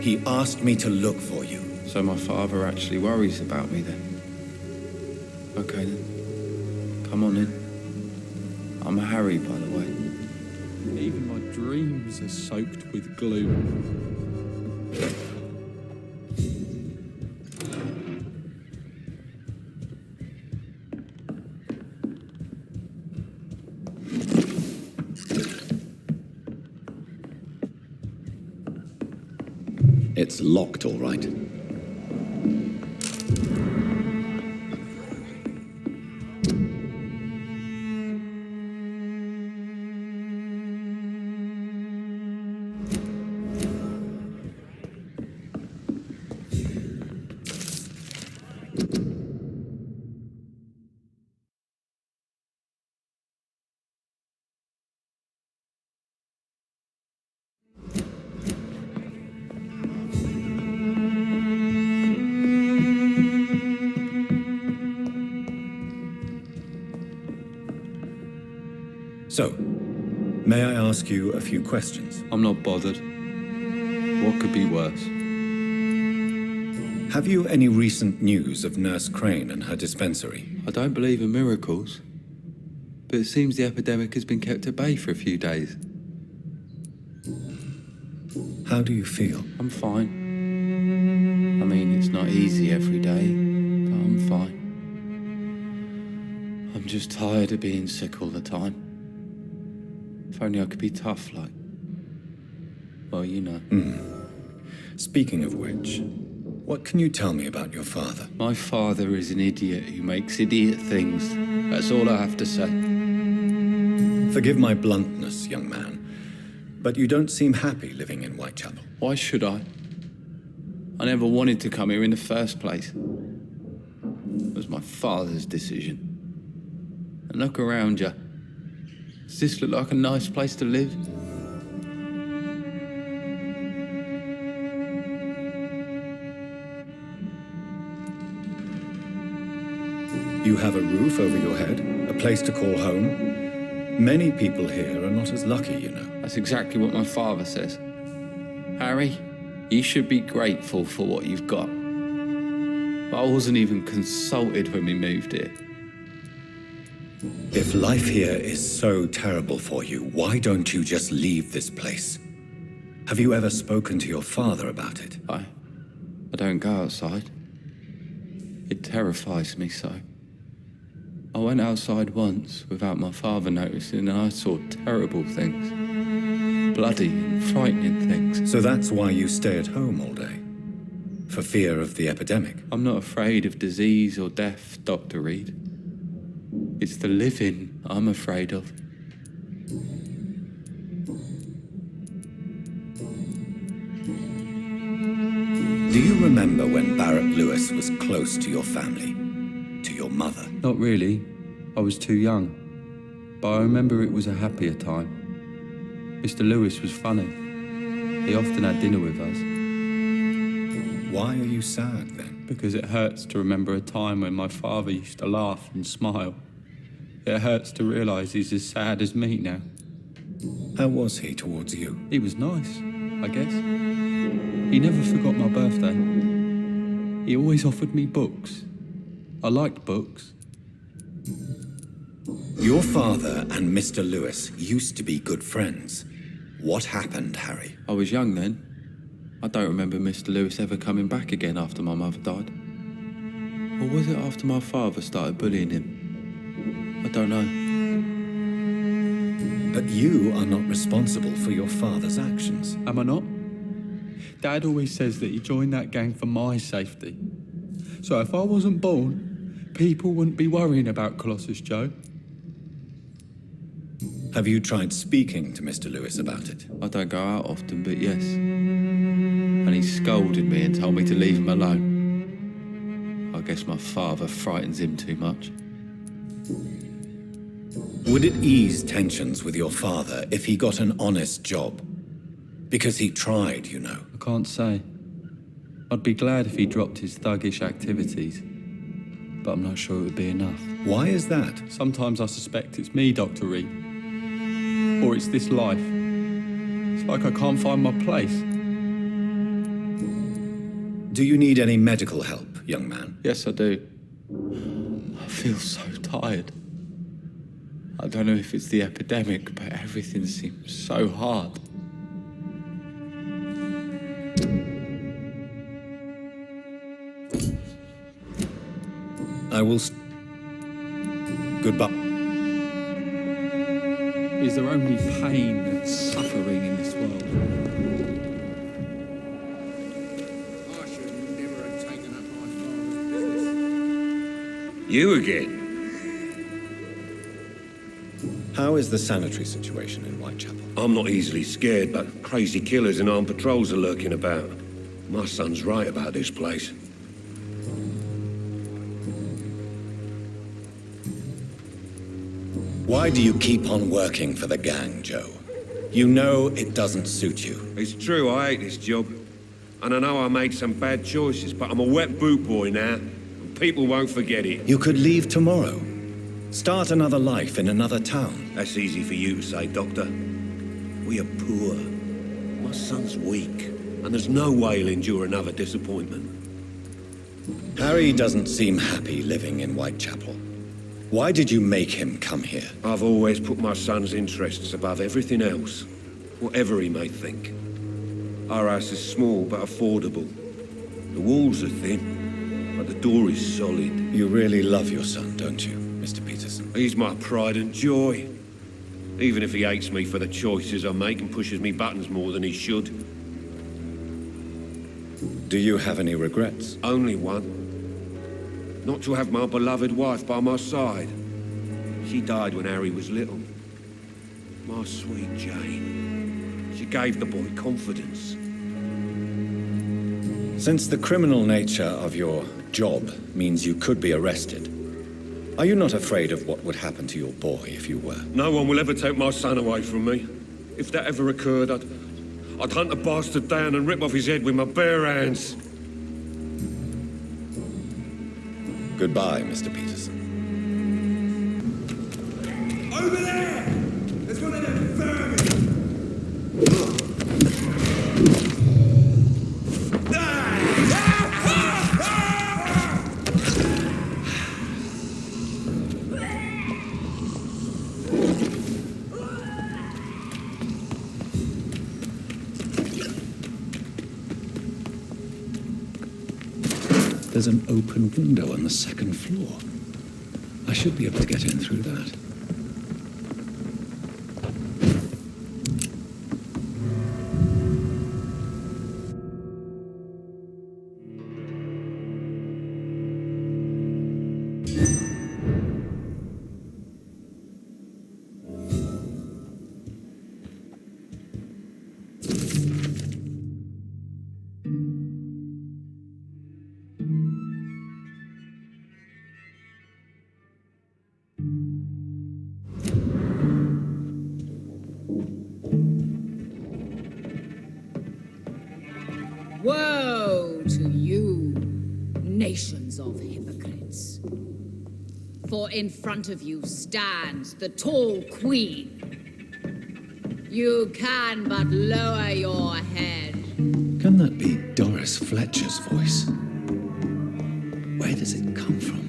He asked me to look for you. So my father actually worries about me then? Okay then. Come on in. I'm Harry, by the way. Even my dreams are soaked with gloom. It's locked, all right. So, may I ask you a few questions? I'm not bothered. What could be worse? Have you any recent news of Nurse Crane and her dispensary? I don't believe in miracles, but it seems the epidemic has been kept at bay for a few days. How do you feel? I'm fine. I mean, it's not easy every day, but I'm fine. I'm just tired of being sick all the time. If only I could be tough like... Well, you know. Speaking of which, what can you tell me about your father? My father is an idiot who makes idiot things. That's all I have to say. Forgive my bluntness, young man, but you don't seem happy living in Whitechapel. Why should I? I never wanted to come here in the first place. It was my father's decision. And look around you. Does this look like a nice place to live? You have a roof over your head, a place to call home. Many people here are not as lucky, you know. That's exactly what my father says. Harry, you should be grateful for what you've got. But I wasn't even consulted when we moved here. If life here is so terrible for you, why don't you just leave this place? Have you ever spoken to your father about it? I don't go outside. It terrifies me so. I went outside once without my father noticing and I saw terrible things. Bloody and frightening things. So that's why you stay at home all day? For fear of the epidemic? I'm not afraid of disease or death, Dr. Reed. It's the living I'm afraid of. Do you remember when Barrett Lewis was close to your family? To your mother? Not really. I was too young. But I remember it was a happier time. Mr. Lewis was funny. He often had dinner with us. Why are you sad then? Because it hurts to remember a time when my father used to laugh and smile. It hurts to realise he's as sad as me now. How was he towards you? He was nice, I guess. He never forgot my birthday. He always offered me books. I liked books. Your father and Mr. Lewis used to be good friends. What happened, Harry? I was young then. I don't remember Mr. Lewis ever coming back again after my mother died. Or was it after my father started bullying him? I don't know. But you are not responsible for your father's actions. Am I not? Dad always says that he joined that gang for my safety. So if I wasn't born, people wouldn't be worrying about Colossus Joe. Have you tried speaking to Mr. Lewis about it? I don't go out often, but yes. And he scolded me and told me to leave him alone. I guess my father frightens him too much. Would it ease tensions with your father if he got an honest job? Because he tried, you know. I can't say. I'd be glad if he dropped his thuggish activities, but I'm not sure it would be enough. Why is that? Sometimes I suspect it's me, Dr. Reed. Or it's this life. It's like I can't find my place. Do you need any medical help, young man? Yes, I do. I feel so tired. I don't know if it's the epidemic, but everything seems so hard. I will... Goodbye. Is there only pain and suffering in this world? I should never have taken up my father's business. You again? How is the sanitary situation in Whitechapel? I'm not easily scared, but crazy killers and armed patrols are lurking about. My son's right about this place. Why do you keep on working for the gang, Joe? You know it doesn't suit you. It's true, I hate this job. And I know I made some bad choices, but I'm a wet boot boy now, and people won't forget it. You could leave tomorrow. Start another life in another town. That's easy for you to say, Doctor. We are poor. My son's weak, and there's no way he'll endure another disappointment. Harry doesn't seem happy living in Whitechapel. Why did you make him come here? I've always put my son's interests above everything else, whatever he may think. Our house is small but affordable. The walls are thin, but the door is solid. You really love your son, don't you, Mr. Peterson? He's my pride and joy. Even if he hates me for the choices I make and pushes me buttons more than he should. Do you have any regrets? Only one. Not to have my beloved wife by my side. She died when Harry was little. My sweet Jane. She gave the boy confidence. Since the criminal nature of your job means you could be arrested, are you not afraid of what would happen to your boy if you were? No one will ever take my son away from me. If that ever occurred, I'd hunt the bastard down and rip off his head with my bare hands. Goodbye, Mr. Peterson. Over there! There's one of them vermin! There's an open window on the second floor. I should be able to get in through that. Woe to you, nations of hypocrites. For in front of you stands the tall queen. You can but lower your head. Can that be Doris Fletcher's voice? Where does it come from?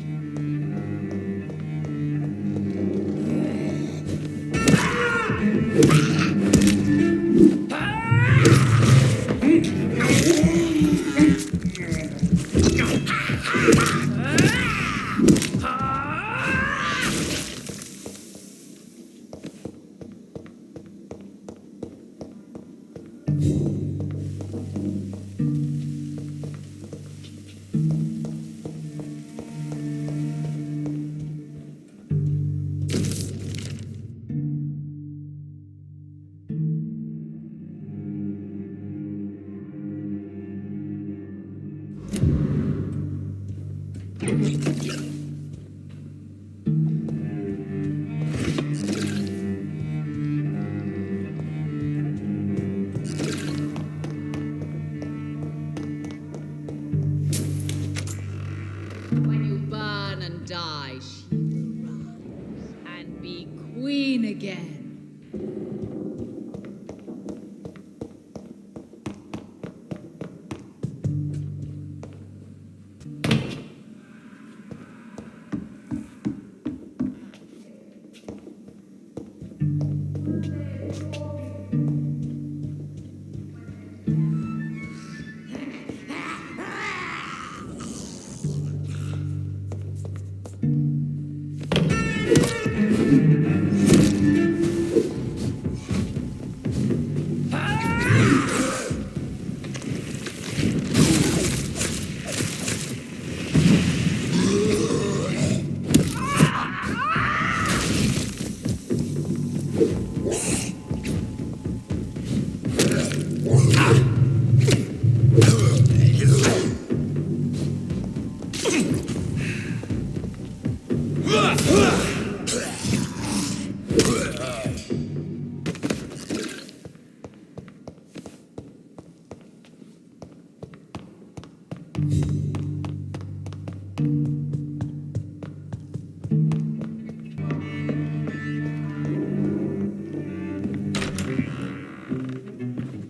When you burn and die, she will rise and be queen again.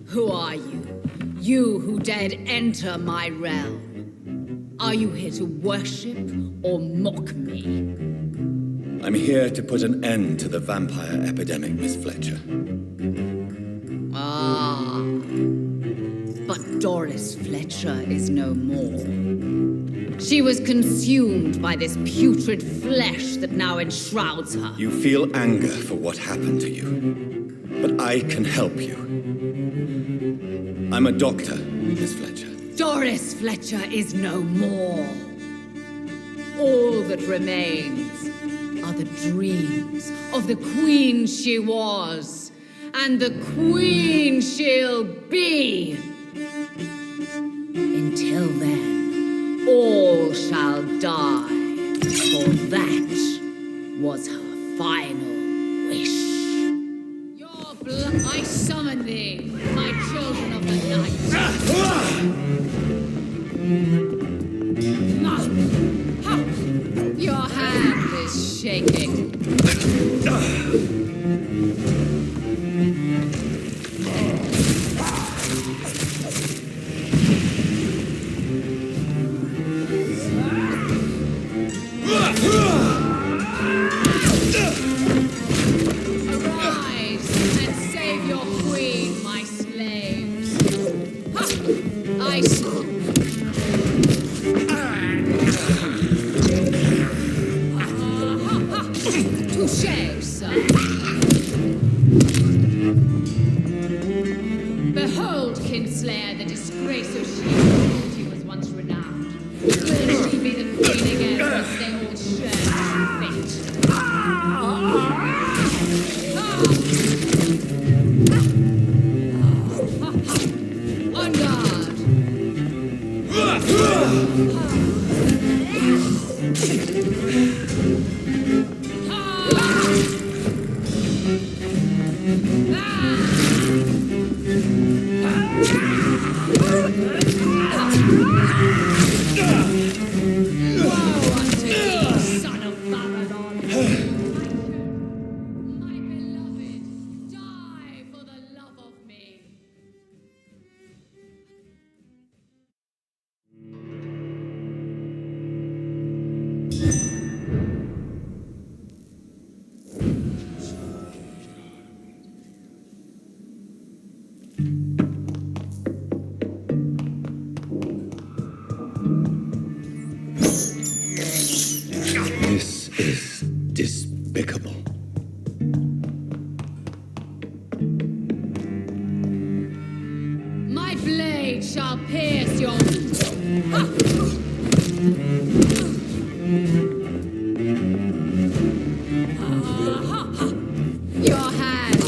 Who are you? You who dared enter my realm. Are you here to worship or mock me? I'm here to put an end to the vampire epidemic, Miss Fletcher. Ah. But Doris Fletcher is no more. She was consumed by this putrid flesh that now enshrouds her. You feel anger for what happened to you, but I can help you. I'm a doctor, Miss Fletcher. Doris Fletcher is no more. All that remains are the dreams of the queen she was, and the queen she'll be. Until then, all shall die, for that was her final wish. Your blood, I summon thee, my children of the night. Your hand is shaking. Arise and save your queen, my slaves. I touché, sir. Behold, Kinslayer, the disgrace of she was once renowned. Will she be the queen again once they all share her fate? On guard! Woe unto thee, son of Babylon! My beloved, die for the love of me! This is despicable. My blade shall pierce your... Your hand.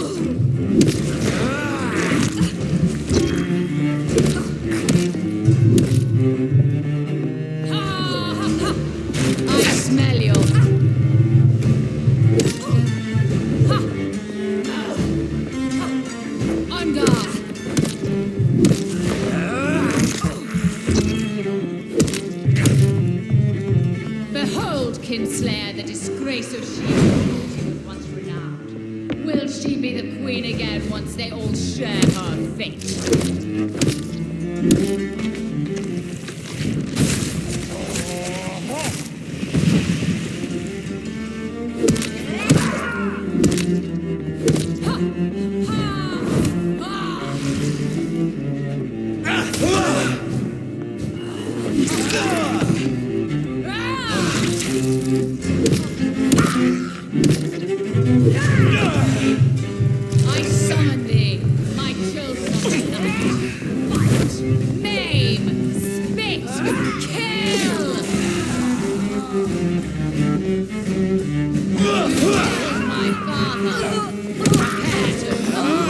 race of she-wolves was once renowned. Will she be the queen again once they all share her fate? I summon thee, my children of the night. Fight, maim, spit, kill! My father, prepare to die.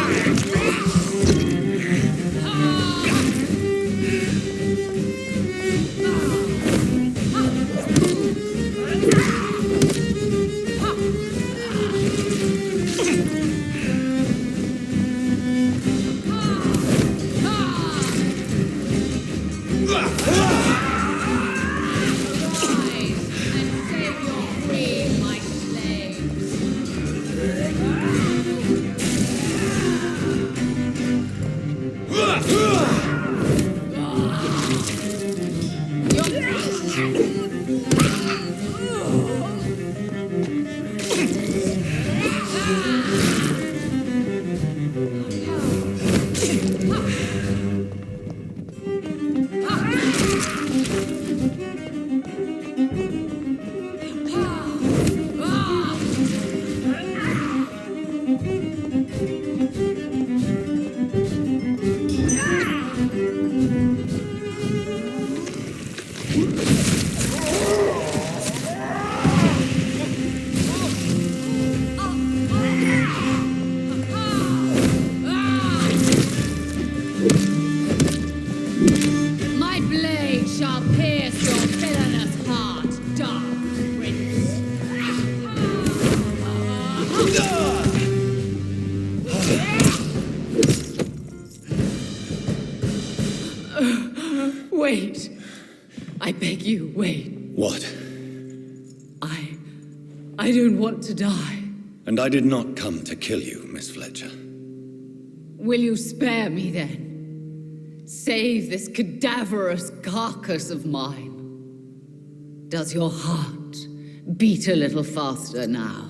My blade shall pierce your villainous heart, dark prince. Wait. I beg you, wait. What? I don't want to die. And I did not come to kill you, Miss Fletcher. Will you spare me then? Save this cadaverous carcass of mine. Does your heart beat a little faster now?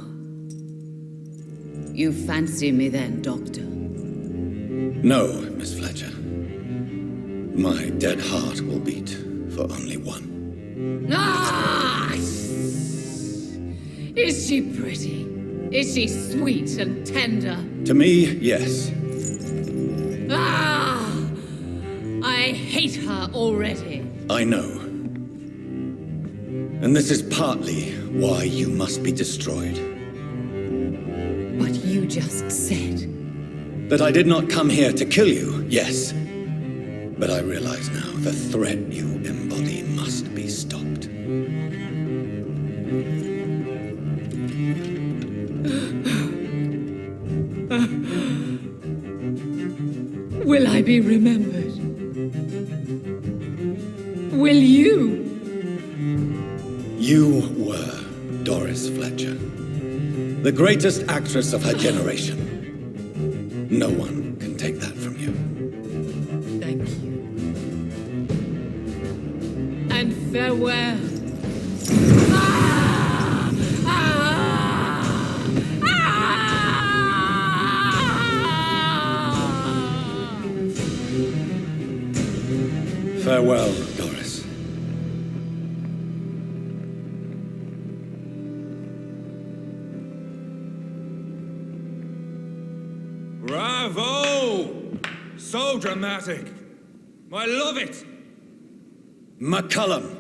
You fancy me then, Doctor? No, Miss Fletcher. My dead heart will beat for only one. Ah! Is she pretty? Is she sweet and tender? To me, yes. Ah! I hate her already. I know. And this is partly why you must be destroyed. But you just said. That I did not come here to kill you, yes. But I realize now the threat you embody must be stopped. Will I be remembered? Will you? You were Doris Fletcher, the greatest actress of her generation. No one can take that from you. Thank you. And farewell. Farewell, Doris. Bravo! So dramatic. I love it. McCullum.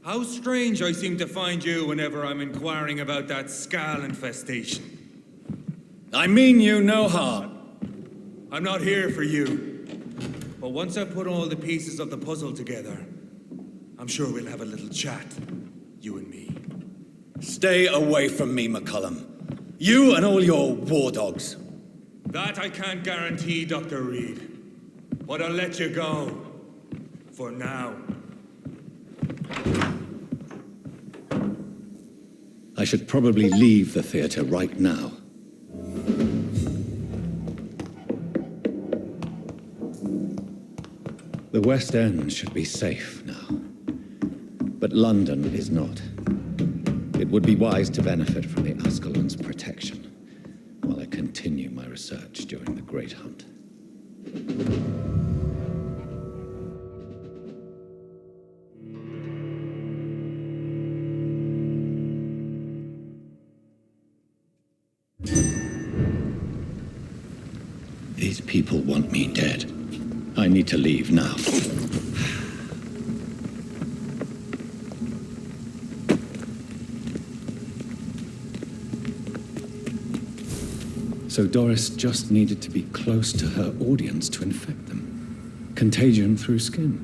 How strange I seem to find you whenever I'm inquiring about that Skal infestation. I mean you no harm. I'm not here for you. But once I've put all the pieces of the puzzle together, I'm sure we'll have a little chat, you and me. Stay away from me, McCullum. You and all your war dogs. That I can't guarantee, Dr. Reed. But I'll let you go. For now. I should probably leave the theater right now. The West End should be safe now. But London is not. It would be wise to benefit from the Ascalon's protection while I continue my research during the Great Hunt. These people want me dead. I need to leave now. So Doris just needed to be close to her audience to infect them. Contagion through skin.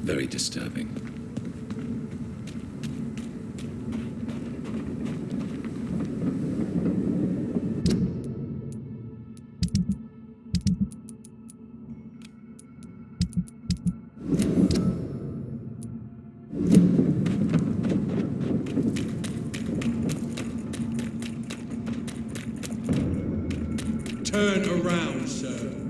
Very disturbing. Turn around, sir.